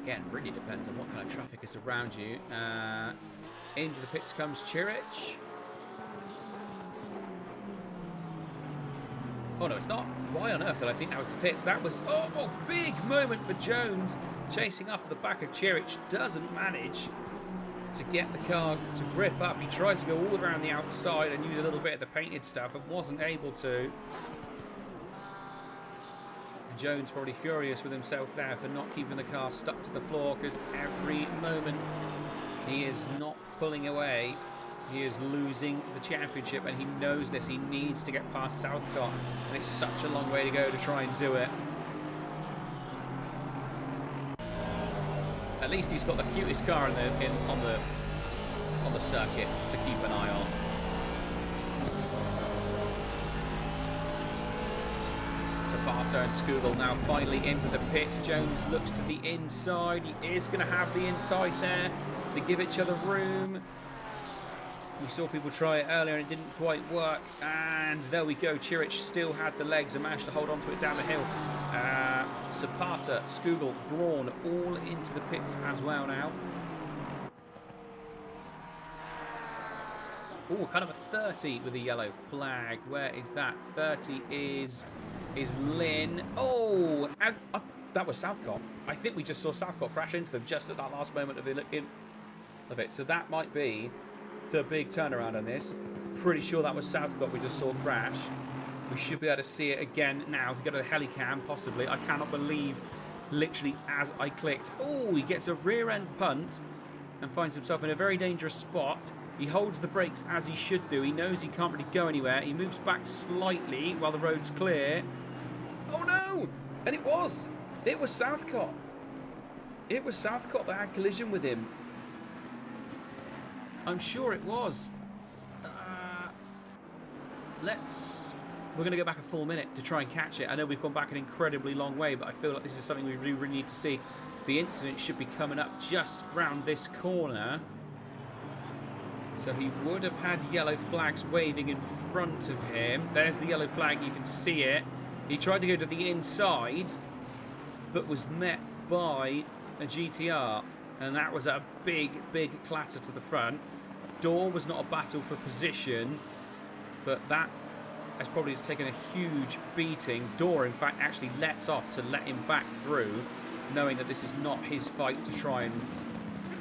Speaker 1: Again, really depends on what kind of traffic is around you. Into the pits comes Chirich. Oh no, it's not. Why on earth did I think that was the pits? That was, big moment for Jones. Chasing after the back of Chirich, doesn't manage to get the car to grip up. He tried to go all around the outside and use a little bit of the painted stuff and wasn't able to. Jones probably furious with himself there for not keeping the car stuck to the floor, because every moment he is not pulling away, he is losing the championship, and he knows this. He needs to get past Southcott, and it's such a long way to go to try and do it. At least he's got the cutest car on the circuit to keep an eye on. Tabata and Skugel now finally into the pits. Jones looks to the inside. He is going to have the inside there. They give each other room. We saw people try it earlier and it didn't quite work. And there we go. Chirich still had the legs and managed to hold on to it down the hill. Zapata, Skugel, Braun all into the pits as well now. Oh, kind of a 30 with a yellow flag. Where is that? 30 is Lynn. Oh, that was Southcott. I think we just saw Southcott crash into them just at that last moment of it. So that might be the big turnaround on this. Pretty sure that was Southcott we just saw crash. We should be able to see it again now. If we go to the helicam, possibly. I cannot believe, literally as I clicked. Oh, he gets a rear end punt and finds himself in a very dangerous spot. He holds the brakes as he should do. He knows he can't really go anywhere. He moves back slightly while the road's clear. Oh no! And it was Southcott. It was Southcott that had collision with him. I'm sure it was. We're going to go back a full minute to try and catch it. I know we've gone back an incredibly long way, but I feel like this is something we really need to see. The incident should be coming up just round this corner. So he would have had yellow flags waving in front of him. There's the yellow flag, you can see it. He tried to go to the inside, but was met by a GTR. And that was a big, big clatter to the front. Door was not a battle for position, but that has probably just taken a huge beating. Door, in fact, actually lets off to let him back through, knowing that this is not his fight to try and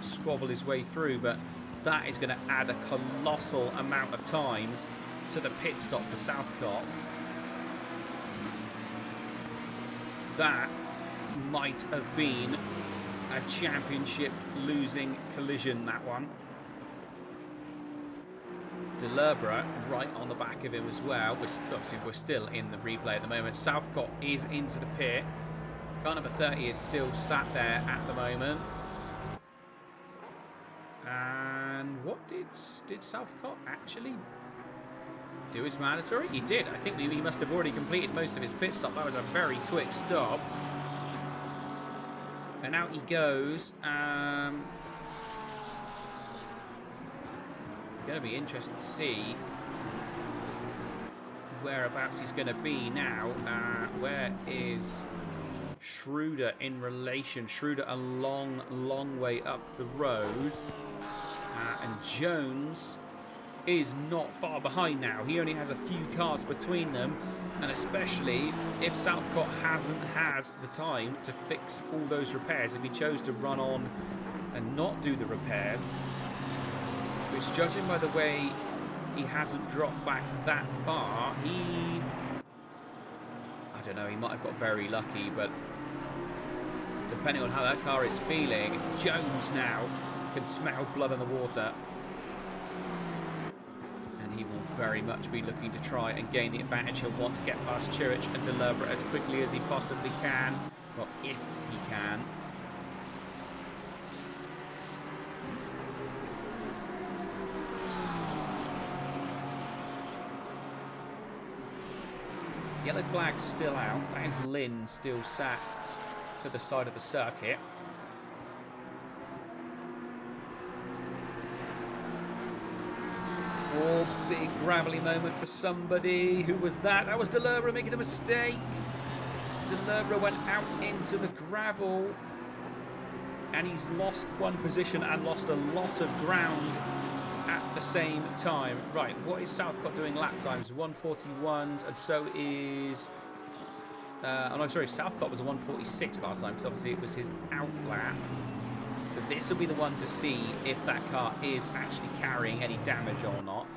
Speaker 1: squabble his way through. But that is going to add a colossal amount of time to the pit stop for Southcott. That might have been a championship losing collision, that one. Delebra right on the back of him as well. Obviously, we're still in the replay at the moment. Southcott is into the pit. Car number 30 is still sat there at the moment. And what did Southcott actually do his mandatory? He did. I think he must have already completed most of his pit stop. That was a very quick stop. And out he goes. Going to be interesting to see whereabouts he's going to be now. Where is Schroeder in relation? Schroeder a long, long way up the road. And Jones is not far behind now. He only has a few cars between them. And especially if Southcott hasn't had the time to fix all those repairs, if he chose to run on and not do the repairs, which, judging by the way he hasn't dropped back that far, I don't know, he might have got very lucky, but depending on how that car is feeling, Jones now can smell blood in the water. And he will very much be looking to try and gain the advantage. He'll want to get past Churich and Delebra as quickly as he possibly can. Well, if he can. Yellow flag's still out. That is Lynn still sat to the side of the circuit. Oh, big gravelly moment for somebody. Who was that? That was Delebra making a mistake. Delebra went out into the gravel. And he's lost one position and lost a lot of ground at the same time. Right, what is Southcott doing lap times? 141s, and so is... oh no, sorry, Southcott was a 146 last time, because obviously it was his out lap. So this will be the one to see if that car is actually carrying any damage or not.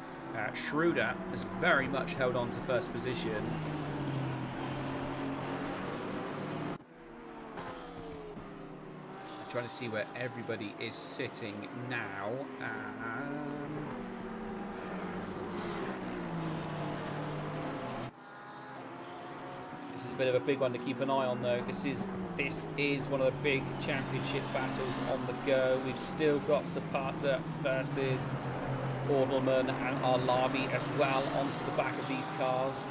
Speaker 1: Schroeder has very much held on to first position. Trying to see where everybody is sitting now. This is a bit of a big one to keep an eye on, though. This is one of the big championship battles on the go. We've still got Zapata versus Ordelman and Arlavi as well onto the back of these cars.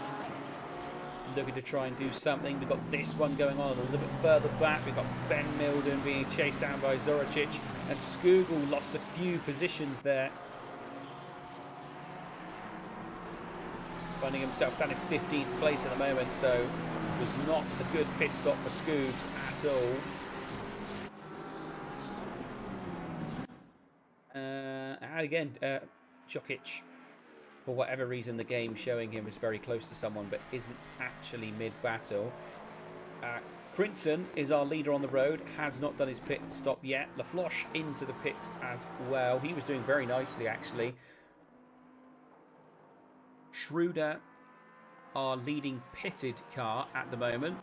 Speaker 1: Looking to try and do something. We've got this one going on a little bit further back. We've got Ben Milden being chased down by Zoricic, and Skugel lost a few positions there, finding himself down in 15th place at the moment, so it was not a good pit stop for Skoogs at all. And again, Jokic, for whatever reason, the game showing him is very close to someone, but isn't actually mid-battle. Crinson is our leader on the road, has not done his pit stop yet. Lafloche into the pits as well. He was doing very nicely, actually. Schroeder, our leading pitted car at the moment.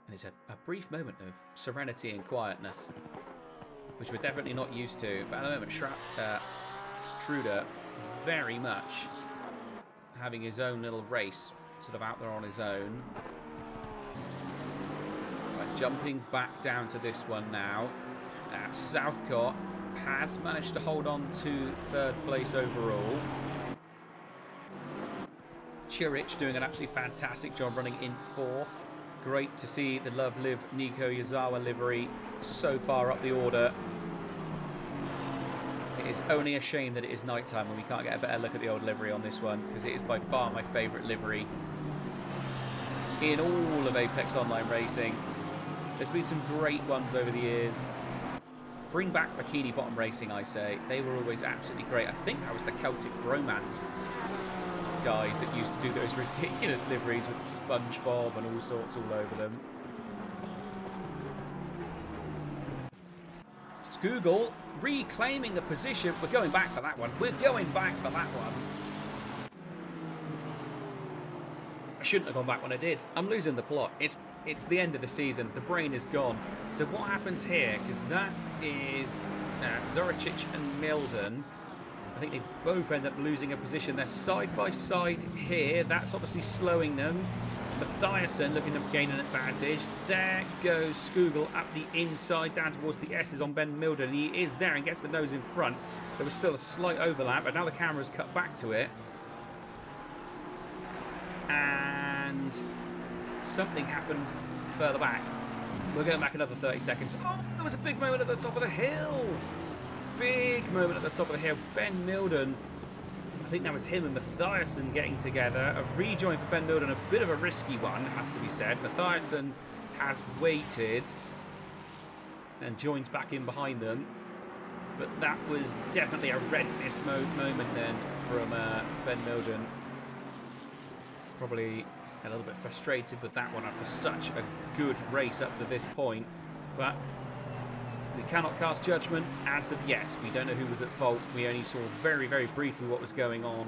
Speaker 1: And it's a brief moment of serenity and quietness. which we're definitely not used to. But at the moment, Schroeder very much having his own little race, sort of out there on his own. Right, jumping back down to this one now. Southcott has managed to hold on to 3rd place overall. Chirich doing an absolutely fantastic job running in 4th. Great to see the Love Live Nico Yazawa livery so far up the order. It is only a shame that it is night time and we can't get a better look at the old livery on this one, because it is by far my favourite livery in all of Apex Online Racing. There's been some great ones over the years. Bring back Bikini Bottom Racing, I say. They were always absolutely great. I think that was the Celtic Bromance guys that used to do those ridiculous liveries with SpongeBob and all sorts all over them. Skoogle reclaiming the position. We're going back for that one. We're going back for that one. I shouldn't have gone back when I did. I'm losing the plot. It's the end of the season. The brain is gone. So what happens here? Because that is Zoricic and Milden. I think they both end up losing a position. They're side by side here. That's obviously slowing them. Mathiasen looking to gain an advantage. There goes Skoogle up the inside down towards the S's on Ben Milden. He is there and gets the nose in front. There was still a slight overlap, but now the camera's cut back to it. And something happened further back. We're going back another 30 seconds. Oh, there was a big moment at the top of the hill. Big moment at the top of the hill. Ben Milden, I think that was him and Mathiasen getting together. A rejoin for Ben Milden, a bit of a risky one, has to be said. Mathiasen has waited and joins back in behind them. But that was definitely a red-miss moment then from Ben Milden. Probably a little bit frustrated with that one after such a good race up to this point. But we cannot cast judgment as of yet. We don't know who was at fault. We only saw very, very briefly what was going on.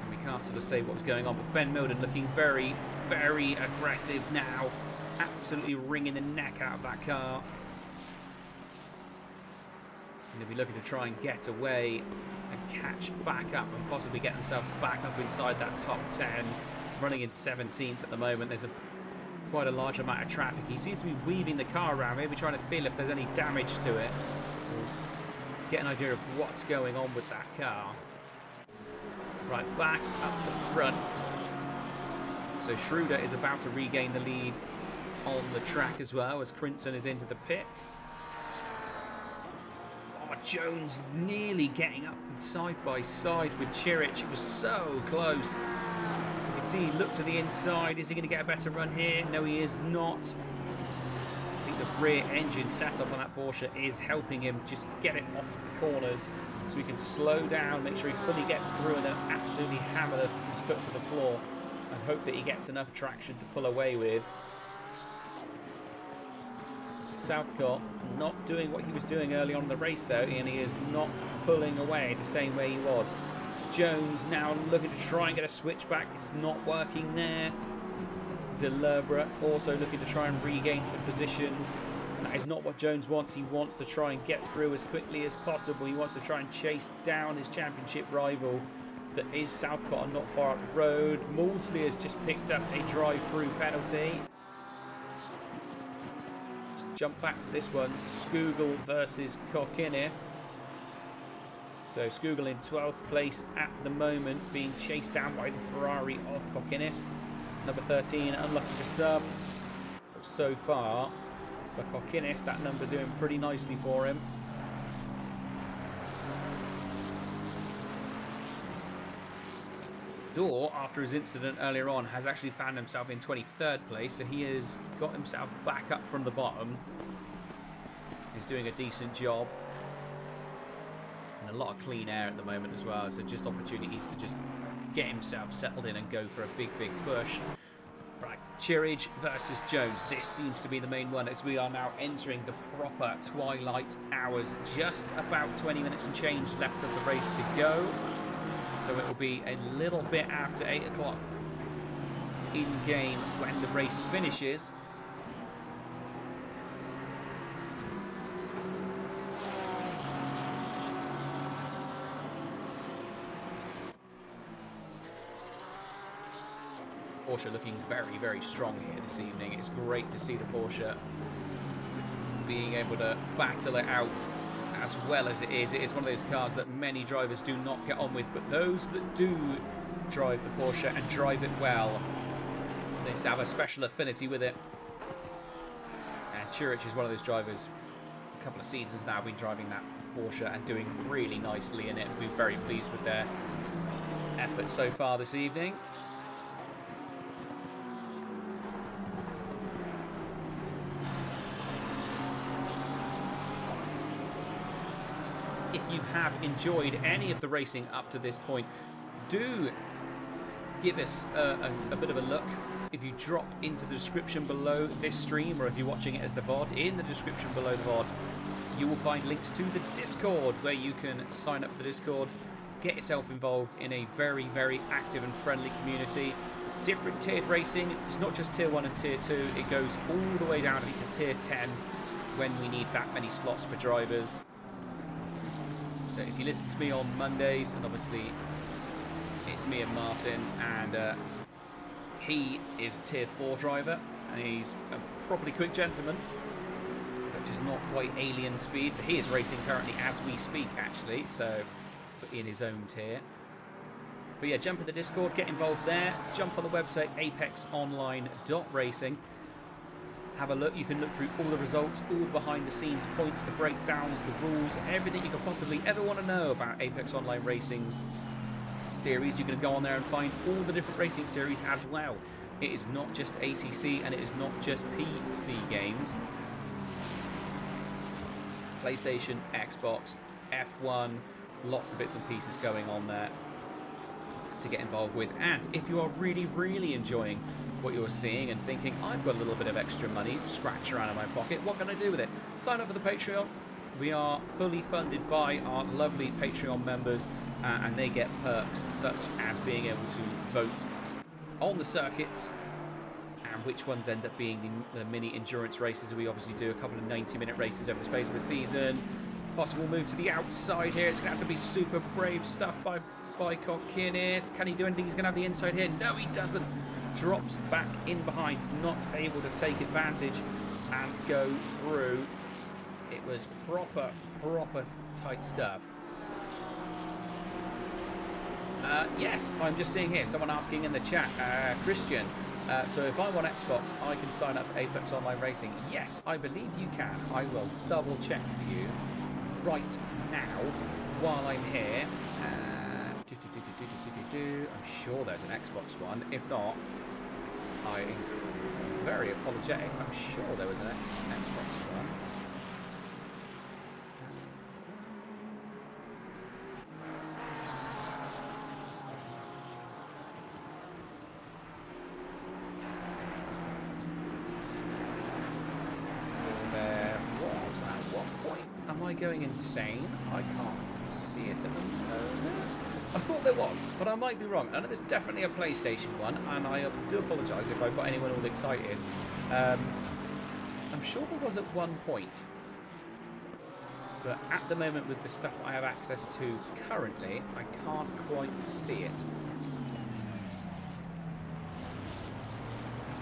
Speaker 1: And we can't sort of say what was going on. But Ben Milden looking very, very aggressive now. Absolutely wringing the neck out of that car. And they'll be looking to try and get away and catch back up and possibly get themselves back up inside that top 10. Running in 17th at the moment. There's quite a large amount of traffic. He seems to be weaving the car around, maybe trying to feel if there's any damage to it. Get an idea of what's going on with that car. Right, back up the front. So Schroeder is about to regain the lead on the track as well as Crinson is into the pits. Oh, Jones nearly getting up side by side with Chirich. It was so close. See, he looked to the inside. Is he going to get a better run here? No, he is not. I think the rear engine setup on that Porsche is helping him just get it off the corners so he can slow down, make sure he fully gets through and then absolutely hammer his foot to the floor and hope that he gets enough traction to pull away with. Southcott not doing what he was doing early on in the race though, and he is not pulling away the same way he was. Jones now looking to try and get a switchback. It's not working there. Delebra also looking to try and regain some positions. That is not what Jones wants. He wants to try and get through as quickly as possible. He wants to try and chase down his championship rival that is Southcott and not far up the road. Maudsley has just picked up a drive-through penalty. Let's jump back to this one. Skoogle versus Kokinis. So Skoogle in 12th place at the moment, being chased down by the Ferrari of Kokinis. Number 13, unlucky for some. But so far, for Kokinis, that number doing pretty nicely for him. Dorr, after his incident earlier on, has actually found himself in 23rd place. So he has got himself back up from the bottom. He's doing a decent job. A lot of clean air at the moment as well, so just opportunities to just get himself settled in and go for a big push. Right, Chirich versus Jones. This seems to be the main one as we are now entering the proper twilight hours. Just about 20 minutes and change left of the race to go, so it will be a little bit after 8 o'clock in game when the race finishes. Porsche looking very, very strong here this evening. It's great to see the Porsche being able to battle it out as well as it is. It is one of those cars that many drivers do not get on with, but those that do drive the Porsche and drive it well, they have a special affinity with it. And Churich is one of those drivers. A couple of seasons now been driving that Porsche and doing really nicely in it. We're very pleased with their effort so far this evening. If you have enjoyed any of the racing up to this point, do give us a bit of a look. If you drop into the description below this stream, or if you're watching it as the VOD, in the description below the VOD, you will find links to the Discord, where you can sign up for the Discord, get yourself involved in a very, very active and friendly community. Different tiered racing. It's not just tier 1 and tier 2. It goes all the way down to tier 10 when we need that many slots for drivers. So if you listen to me on Mondays, and obviously it's me and Martin, and he is a tier 4 driver, and he's a properly quick gentleman, but just not quite alien speed. So he is racing currently as we speak, actually, so in his own tier. But yeah, jump in the Discord, get involved there, jump on the website apexonline.racing. Have a look. You can look through all the results, all the behind the scenes points, the breakdowns, the rules, everything you could possibly ever want to know about Apex Online Racing's series. You can go on there and find all the different racing series as well. It is not just ACC, and it is not just PC games. PlayStation, Xbox, F1, lots of bits and pieces going on there to get involved with. And if you are really, really enjoying what you're seeing and thinking, I've got a little bit of extra money scratched around in my pocket, what can I do with it? Sign up for the Patreon. We are fully funded by our lovely Patreon members, and they get perks such as being able to vote on the circuits and which ones end up being the mini endurance races. We obviously do a couple of 90-minute races over the space of the season. Possible move to the outside here. It's going to have to be super brave stuff by Kokkinis. Can he do anything? He's going to have the inside here. No, he doesn't. Drops back in behind, not able to take advantage and go through. It was proper tight stuff. Yes, I'm just seeing here someone asking in the chat, Christian, so if I'm on Xbox, I can sign up for Apex Online Racing. Yes, I believe you can. I will double check for you right now while I'm here. I'm sure there's an Xbox one. If not, I'm very apologetic. I'm sure there was an Xbox one. There was at what point? Am I going insane? I can't see it at the moment. I thought there was, but I might be wrong. I know there's definitely a PlayStation one, and I do apologise if I've got anyone all excited. I'm sure there was at one point, but at the moment with the stuff I have access to currently, I can't quite see it.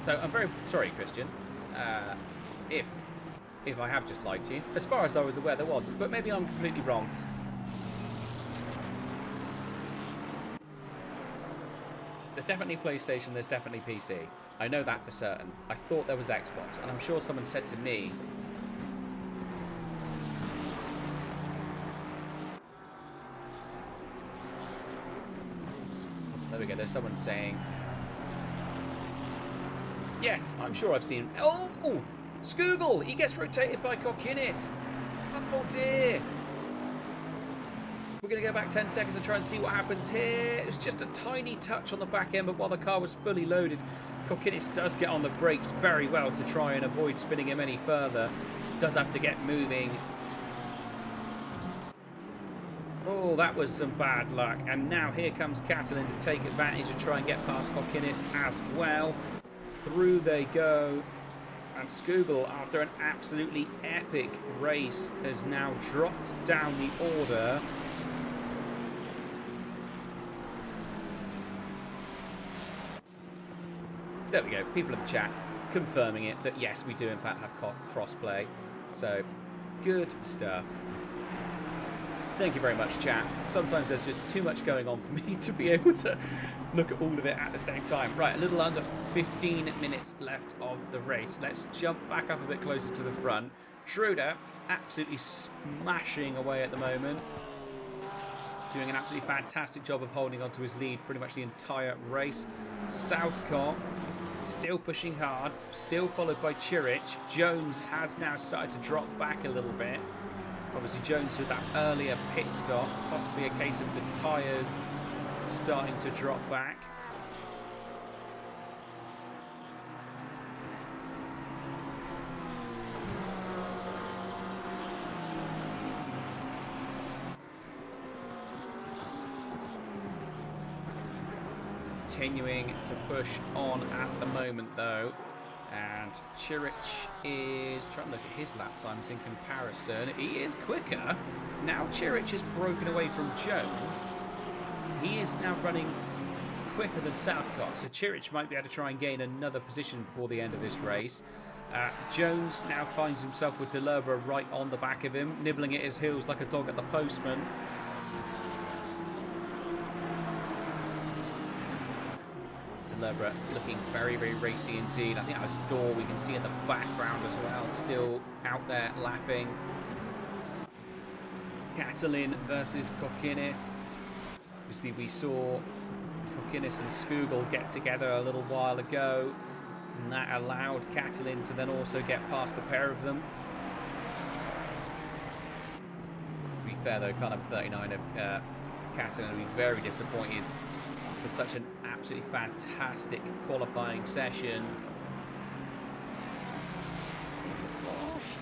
Speaker 1: So I'm very sorry, Christian, if I have just lied to you. As far as I was aware, there was, but maybe I'm completely wrong. There's definitely PlayStation, there's definitely PC. I know that for certain. I thought there was Xbox, and I'm sure someone said to me... There we go, there's someone saying... Yes, I'm sure I've seen... Oh! Scoogle! He gets rotated by Kokkinis! Oh dear! We're going to go back 10 seconds and try and see what happens here. It was just a tiny touch on the back end, but while the car was fully loaded, Kokkinis does get on the brakes very well to try and avoid spinning him any further. Does have to get moving. Oh, that was some bad luck. And now here comes Catalan to take advantage and try and get past Kokkinis as well. Through they go. And Scoogle, after an absolutely epic race, has now dropped down the order. There we go. People in the chat confirming it that yes, we do in fact have crossplay. So good stuff. Thank you very much, chat. Sometimes there's just too much going on for me to be able to look at all of it at the same time. Right, a little under 15 minutes left of the race. Let's jump back up a bit closer to the front. Schroeder absolutely smashing away at the moment. Doing an absolutely fantastic job of holding on to his lead pretty much the entire race. Southcott still pushing hard, still followed by Chirich. Jones has now started to drop back a little bit. Obviously Jones with that earlier pit stop, possibly a case of the tyres starting to drop back. Continuing to push on at the moment though. And Chirich is trying to look at his lap times in comparison. He is quicker. Now Chirich has broken away from Jones. He is now running quicker than Southcott. So Chirich might be able to try and gain another position before the end of this race. Jones now finds himself with Delurba right on the back of him, nibbling at his heels like a dog at the postman. Delurba looking very, very racy indeed. I think that was Door we can see in the background as well, still out there lapping. Catalin versus Kokinis. Obviously we saw Kokinis and Skugel get together a little while ago, and that allowed Catalin to then also get past the pair of them. To be fair though, kind of 39 of Catalin will be very disappointed after such an absolutely fantastic qualifying session.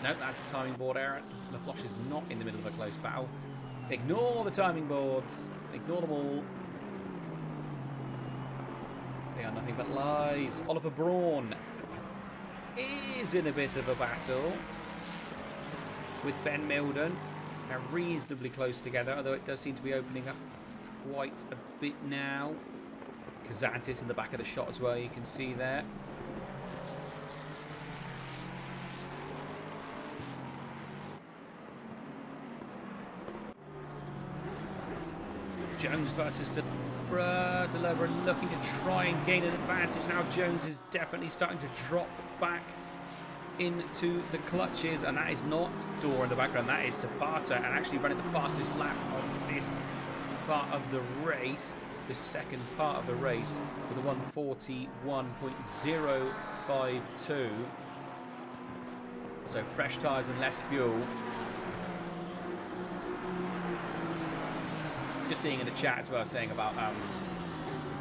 Speaker 1: No, that's a timing board error. LaFloche is not in the middle of a close battle. Ignore the timing boards. Ignore them all. They are nothing but lies. Oliver Braun is in a bit of a battle with Ben Milden. They're reasonably close together, although it does seem to be opening up quite a bit now. Kazantis in the back of the shot as well, you can see there. Jones versus Delurba. Delurba looking to try and gain an advantage. Now Jones is definitely starting to drop back into the clutches, and that is not Door in the background, that is Zapata, and actually running the fastest lap of this part of the race, the second part of the race, with a 141.052. So fresh tyres and less fuel. Just seeing in the chat as well, saying about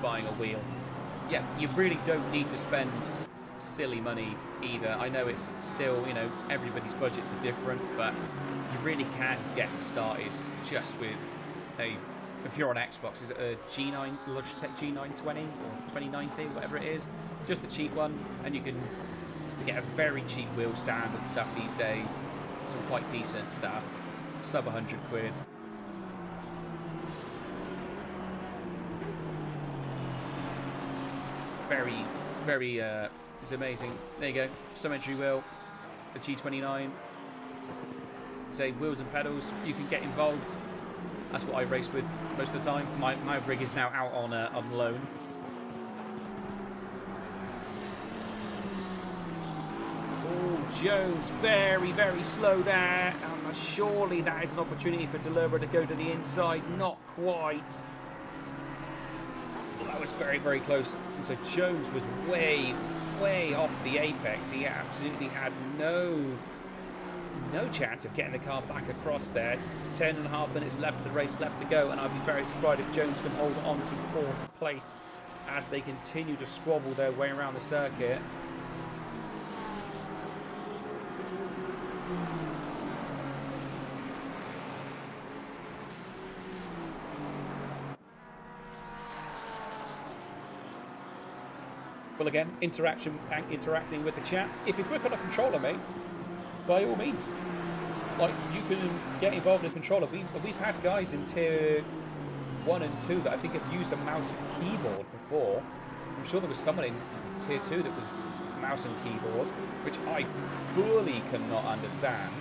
Speaker 1: buying a wheel. Yeah, you really don't need to spend silly money either. I know it's still, you know, everybody's budgets are different, but you really can get started just with a, if you're on Xbox, is it a G9, Logitech G920 or 2090, whatever it is, just the cheap one, and you can get a very cheap wheel stand and stuff these days, some quite decent stuff, sub 100 quid. Very, it's amazing. There you go, some entry wheel, a G29. Say wheels and pedals, you can get involved. That's what I race with most of the time. My rig is now out on loan. Oh, Jones, very, very slow there. Surely that is an opportunity for Delurba to go to the inside. Not quite. That was very, very close. And so Jones was way, way off the apex. He absolutely had no chance of getting the car back across there. 10.5 minutes left of the race left to go, and I'd be very surprised if Jones can hold on to 4th place as they continue to squabble their way around the circuit. Well, again, interacting with the chat. If you're quick on a controller, mate, by all means, like, you can get involved in a controller. We've had guys in tier 1 and 2 that I think have used a mouse and keyboard before. I'm sure there was someone in Tier 2 that was mouse and keyboard, which I fully cannot understand.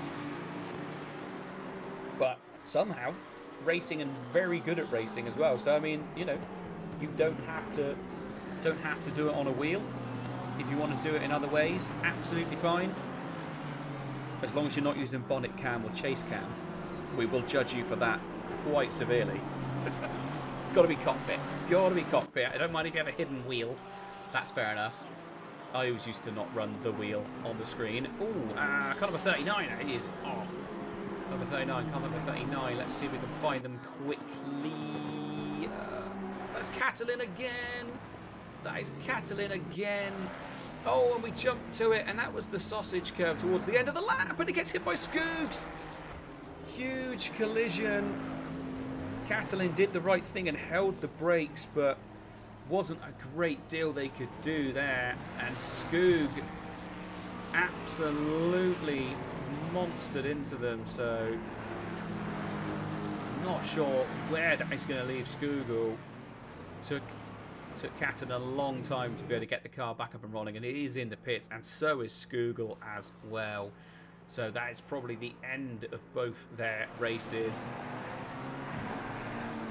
Speaker 1: But somehow, racing and very good at racing as well. So I mean, you know, you don't have to do it on a wheel. If you want to do it in other ways, absolutely fine. As long as you're not using bonnet cam or chase cam, we will judge you for that quite severely. It's got to be cockpit. It's got to be cockpit. I don't mind if you have a hidden wheel. That's fair enough. I always used to not run the wheel on the screen. Ooh, car number 39 is off. Number 39, car number 39. Let's see if we can find them quickly. That's Catalin again. That is Catalin again. Oh, and we jumped to it, and that was the sausage curve towards the end of the lap, and it gets hit by Skoogs. Huge collision. Catalin did the right thing and held the brakes, but wasn't a great deal they could do there. And Skoog absolutely monstered into them, so not sure where that is going to leave Skoog. Took Catalin a long time to be able to get the car back up and running, and it is in the pits, and so is Skoog as well. So that is probably the end of both their races.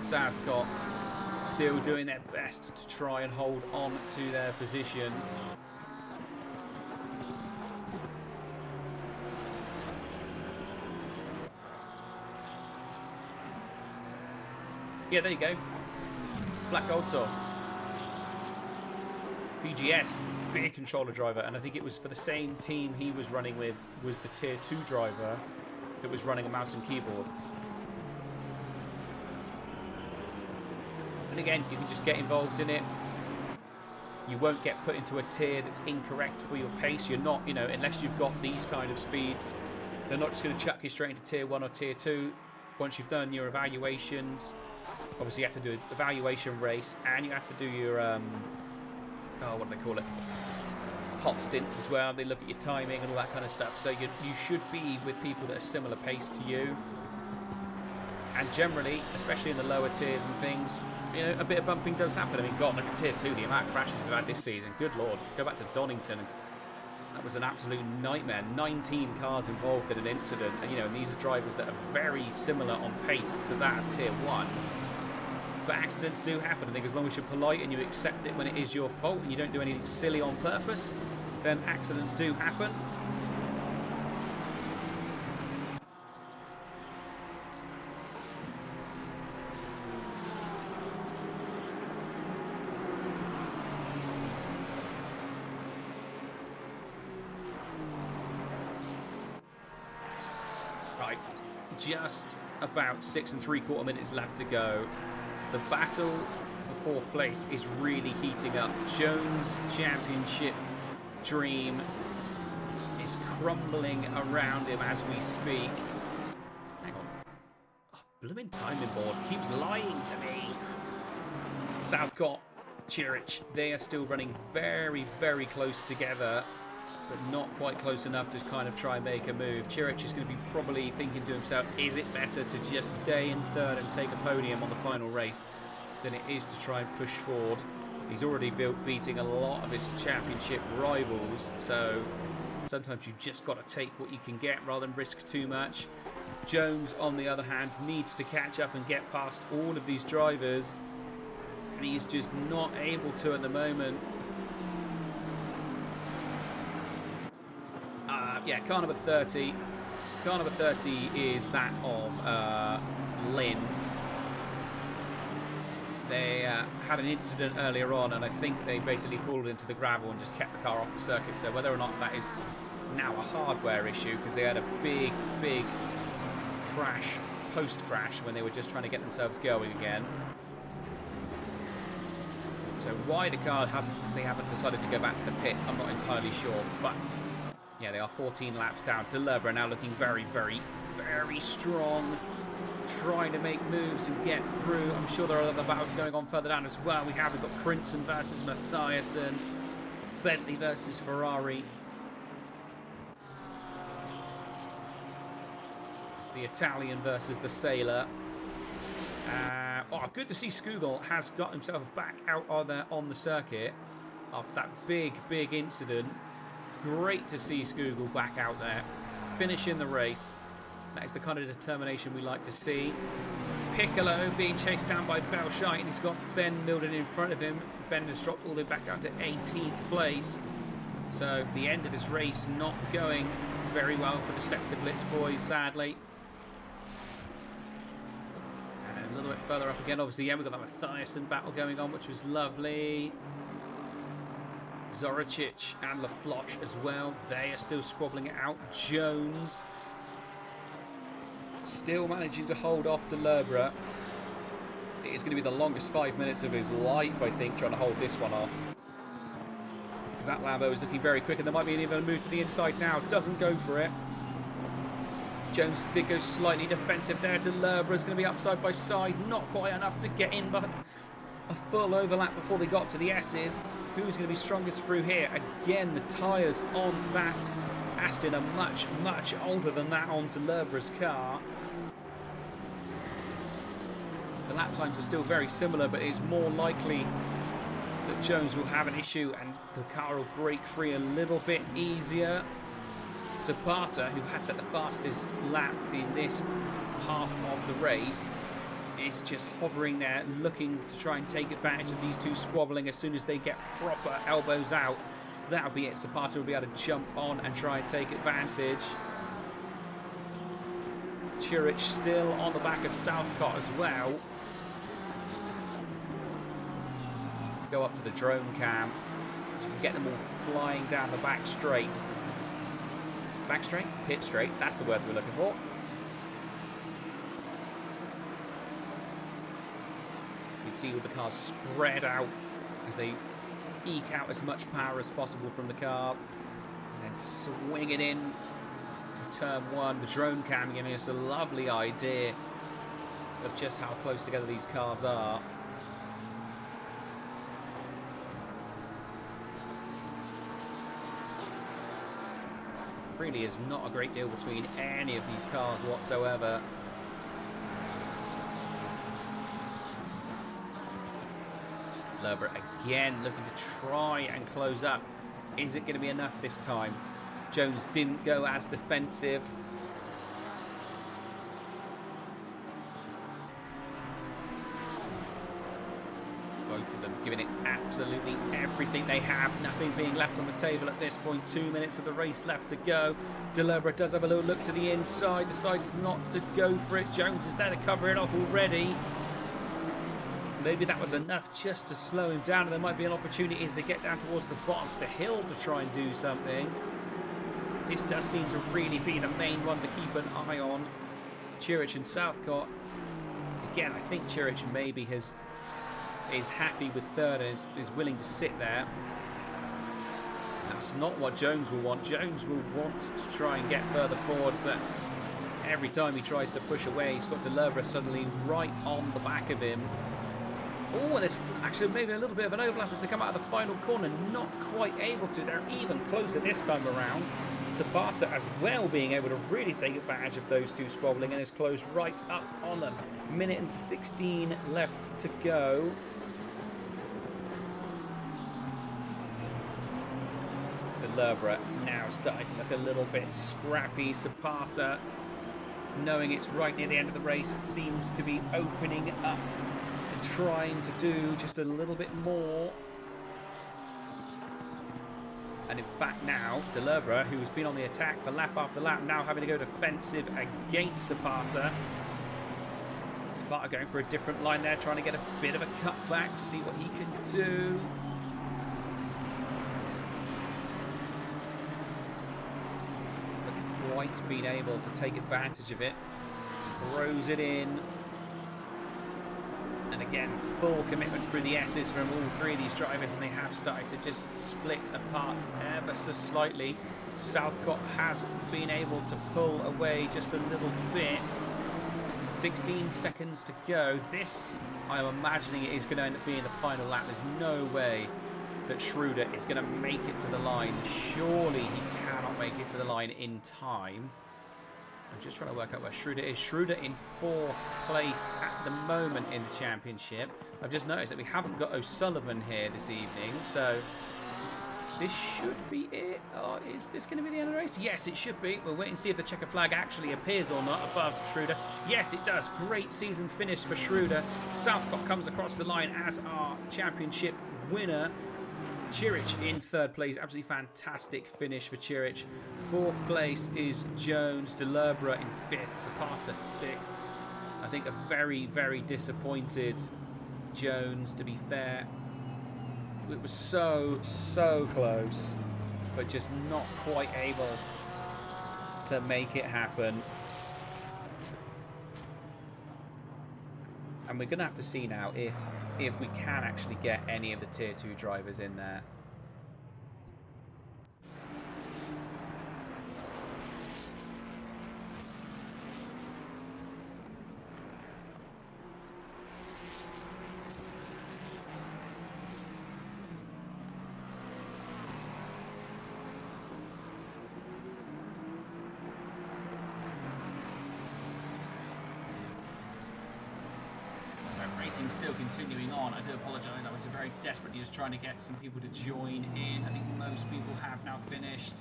Speaker 1: Southcott still doing their best to try and hold on to their position. Yeah, there you go. Black Gold Saw. BGS, big controller driver, and I think it was for the same team he was running with was the Tier 2 driver that was running a mouse and keyboard. And again, you can just get involved in it. You won't get put into a tier that's incorrect for your pace. You're not, you know, unless you've got these kind of speeds, they're not just going to chuck you straight into Tier 1 or Tier 2. Once you've done your evaluations, obviously you have to do an evaluation race, and you have to do your what do they call it? Hot stints as well. They look at your timing and all that kind of stuff. So you should be with people that are similar pace to you. And generally, especially in the lower tiers and things, you know, a bit of bumping does happen. I mean, God, look at Tier 2, the amount of crashes we've had this season. Good Lord. Go back to Donington. That was an absolute nightmare. 19 cars involved in an incident. And, you know, these are drivers that are very similar on pace to that of Tier 1. But accidents do happen. I think as long as you're polite and you accept it when it is your fault and you don't do anything silly on purpose, then accidents do happen. Right, just about 6 3/4 minutes left to go. The battle for 4th place is really heating up. Jones' championship dream is crumbling around him as we speak. Hang on. Oh, blooming timing board keeps lying to me. Southcott, Chirich, they are still running very, very close together, but not quite close enough to kind of try and make a move. Chirich is going to be probably thinking to himself, is it better to just stay in 3rd and take a podium on the final race than it is to try and push forward? He's already beating a lot of his championship rivals, so sometimes you've just got to take what you can get rather than risk too much. Jones, on the other hand, needs to catch up and get past all of these drivers, and he's just not able to at the moment. Yeah, car number 30. Car number 30 is that of Lynn. They had an incident earlier on, and I think they basically pulled into the gravel and just kept the car off the circuit. So whether or not that is now a hardware issue, because they had a big, big crash, post-crash, when they were just trying to get themselves going again. So why the car they haven't decided to go back to the pit, I'm not entirely sure, but yeah, they are 14 laps down. Delebra now looking very, very, very strong, trying to make moves and get through. I'm sure there are other battles going on further down as well. We've got Crinson versus Mathiasen, Bentley versus Ferrari. The Italian versus the Sailor. Oh, good to see Skoogle has got himself back out on the circuit. after that big incident. Great to see Skoogle back out there, finishing the race. That is the kind of determination we like to see. Piccolo being chased down by Belshite, and he's got Ben Milden in front of him. Ben has dropped all the way back down to 18th place. So the end of this race not going very well for the Sector Blitz boys, sadly. And a little bit further up again, obviously, yeah, we've got that Mathiasen battle going on, which was lovely. Zoricic and Lafloche as well. They are still squabbling it out. Jones still managing to hold off Delebra. It is going to be the longest 5 minutes of his life, I think, trying to hold this one off. Because that Lambo is looking very quick, and there might be even a move to the inside now. Doesn't go for it. Jones did go slightly defensive there. Delebra is going to be up side by side. Not quite enough to get in, but a full overlap before they got to the S's. Who's going to be strongest through here? Again, the tyres on that Aston are much older than that on Delebra's car. The lap times are still very similar, but it's more likely that Jones will have an issue and the car will break free a little bit easier. Zapata, who has set the fastest lap in this half of the race, is just hovering there, looking to try and take advantage of these two squabbling. As soon as they get proper elbows out, that'll be it. Zapata will be able to jump on and try and take advantage. Churich still on the back of Southcott as well. Let's go up to the drone cam, so you can get them all flying down the back straight. Back straight? Pit straight. That's the word we're looking for. See all the cars spread out as they eke out as much power as possible from the car, and then swing it in to turn one. The drone cam giving us a lovely idea of just how close together these cars are. Really is not a great deal between any of these cars whatsoever. Again looking to try and close up. Is it going to be enough this time? Jones didn't go as defensive. Both of them giving it absolutely everything they have. Nothing being left on the table at this point. 2 minutes of the race left to go. Delebra does have a little look to the inside. Decides not to go for it. Jones is there to cover it off already. Maybe that was enough just to slow him down, and there might be an opportunity as they get down towards the bottom of the hill to try and do something. This does seem to really be the main one to keep an eye on. Churich and Southcott. Again, I think Churich maybe is happy with third and is willing to sit there. That's not what Jones will want. Jones will want to try and get further forward, but every time he tries to push away, he's got Delebra suddenly right on the back of him. Oh, and there's actually maybe a little bit of an overlap as they come out of the final corner. Not quite able to. They're even closer this time around. Zapata as well being able to really take advantage of those two squabbling, and is closed right up on them. Minute and 16 left to go. Delebra now starting to look a little bit scrappy. Zapata, knowing it's right near the end of the race, seems to be opening up, trying to do just a little bit more. And in fact now, Delebra, who has been on the attack for lap after lap, now having to go defensive against Zapata. Zapata going for a different line there, trying to get a bit of a cutback, see what he can do. Hasn't quite been able to take advantage of it. Throws it in. And again, full commitment through the S's from all three of these drivers, and they have started to just split apart ever so slightly. Southcott has been able to pull away just a little bit. 16 seconds to go. This, I'm imagining, it is going to end up being the final lap. There's no way that Schroeder is going to make it to the line. Surely he cannot make it to the line in time. I'm just trying to work out where Schroeder is. Schroeder in 4th place at the moment in the championship. I've just noticed that we haven't got O'Sullivan here this evening, so this should be it. Or is this going to be the end of the race? Yes, it should be. We'll wait and see if the checker flag actually appears or not above Schroeder. Yes, it does. Great season finish for Schroeder. Southcott comes across the line as our championship winner. Chirich in third place. Absolutely fantastic finish for Chirich. Fourth place is Jones. Delubra in fifth. Zapata sixth. I think a very, very disappointed Jones, to be fair. It was so close, but just not quite able to make it happen. And we're going to have to see now if we can actually get any of the Tier 2 drivers in there. Racing still continuing on. I do apologise. I was very desperately just trying to get some people to join in. I think most people have now finished.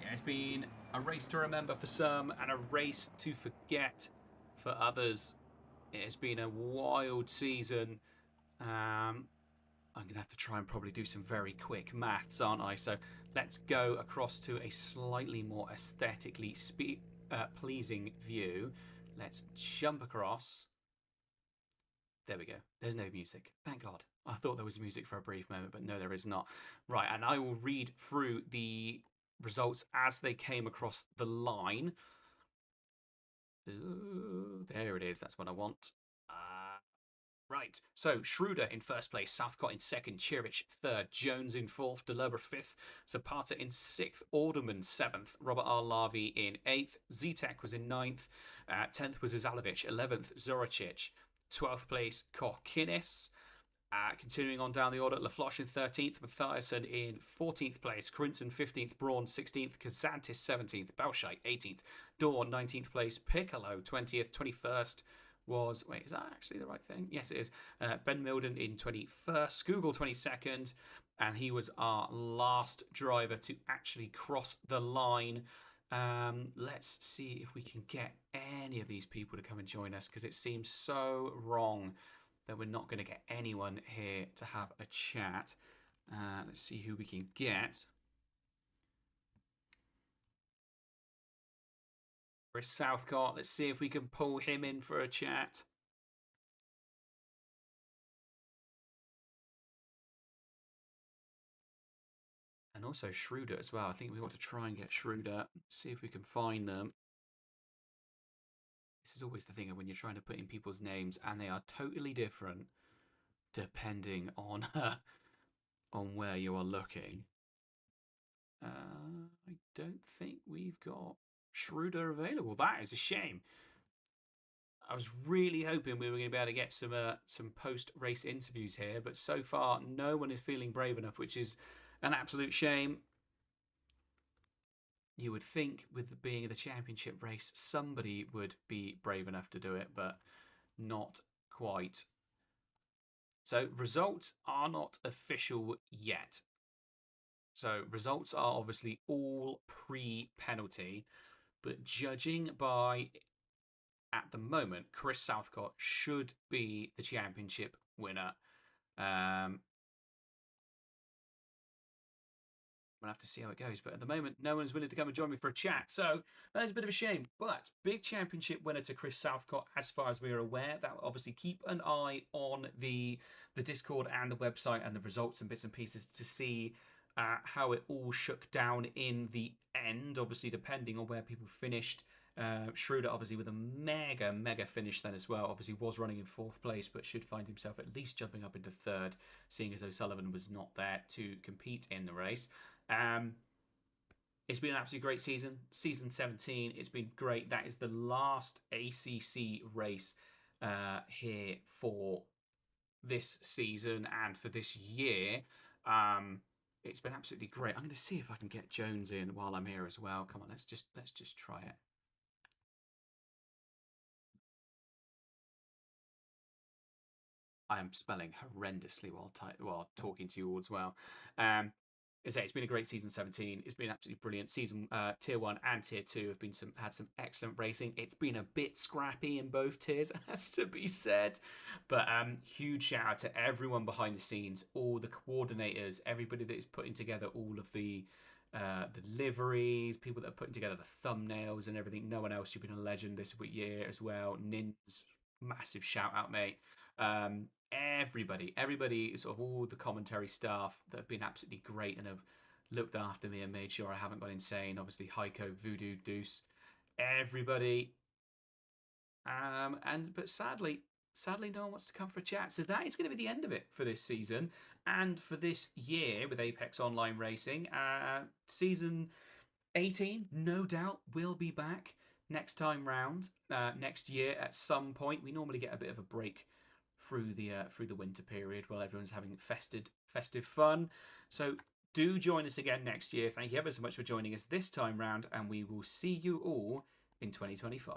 Speaker 1: Yeah, it's been a race to remember for some and a race to forget for others. It has been a wild season. I'm going to have to try and probably do some very quick maths, aren't I? So let's go across to a slightly more aesthetically pleasing view. Let's jump across. There we go. There's no music. Thank God. I thought there was music for a brief moment, but no, there is not. Right, and I will read through the results as they came across the line. Ooh, there it is. That's what I want. Right, so Schroeder in first place, Southcott in second, Chirich third, Jones in fourth, Delubra fifth, Zapata in sixth, Alderman seventh, Robert R. Larvey in eighth, Zitek was in ninth, 10th was Izalovic, 11th Zoricic, 12th place Korkinis. Continuing on down the order, Lafloche in 13th, Mathiasen in 14th place, Crinton 15th, Braun 16th, Kazantis 17th, Balshite 18th, Dawn 19th place, Piccolo 20th, 21st was, wait, is that actually the right thing? Yes, it is. Ben Milden in 21st, Google 22nd, and he was our last driver to actually cross the line. Let's see if we can get any of these people to come and join us, because it seems so wrong that we're not going to get anyone here to have a chat. Let's see who we can get. Chris Southcott, let's see if we can pull him in for a chat. And also Schroeder as well. I think we want to try and get Schroeder, see if we can find them. This is always the thing when you're trying to put in people's names and they are totally different depending on on where you are looking. I don't think we've got Schroeder available. That is a shame. I was really hoping we were going to be able to get some post-race interviews here, but so far no one is feeling brave enough, which is an absolute shame. You would think with being the championship race, somebody would be brave enough to do it, but not quite. So results are not official yet. So results are obviously all pre-penalty, but judging by, at the moment, Chris Southcott should be the championship winner. We'll have to see how it goes. But at the moment, no one's willing to come and join me for a chat. So that is a bit of a shame. But big championship winner to Chris Southcott, as far as we are aware. That will obviously keep an eye on the Discord and the website and the results and bits and pieces to see how it all shook down in the end. Obviously, depending on where people finished. Schroeder, obviously, with a mega finish then as well. Obviously, was running in fourth place, but should find himself at least jumping up into third, seeing as O'Sullivan was not there to compete in the race. It's been an absolutely great season. Season 17, it's been great. That is the last ACC race here for this season and for this year. It's been absolutely great. I'm going to see if I can get Jones in while I'm here as well. Come on, let's just try it. I am spelling horrendously while talking to you all as well. It's been a great season 17. It's been absolutely brilliant. Season tier 1 and tier 2 have been had some excellent racing. It's been a bit scrappy in both tiers, has to be said. But huge shout out to everyone behind the scenes, all the coordinators, everybody that is putting together all of the liveries, people that are putting together the thumbnails and everything. No one else. You've been a legend this year as well. Nins, massive shout out, mate. Everybody, sort of all the commentary staff that have been absolutely great and have looked after me and made sure I haven't gone insane. Obviously, Heiko, Voodoo, Deuce, everybody. But sadly, no one wants to come for a chat. So that is going to be the end of it for this season and for this year with Apex Online Racing. Season 18, no doubt, will be back next time round, next year at some point. We normally get a bit of a break through the winter period while everyone's having festive fun. So do join us again next year. Thank you ever so much for joining us this time round, and we will see you all in 2025.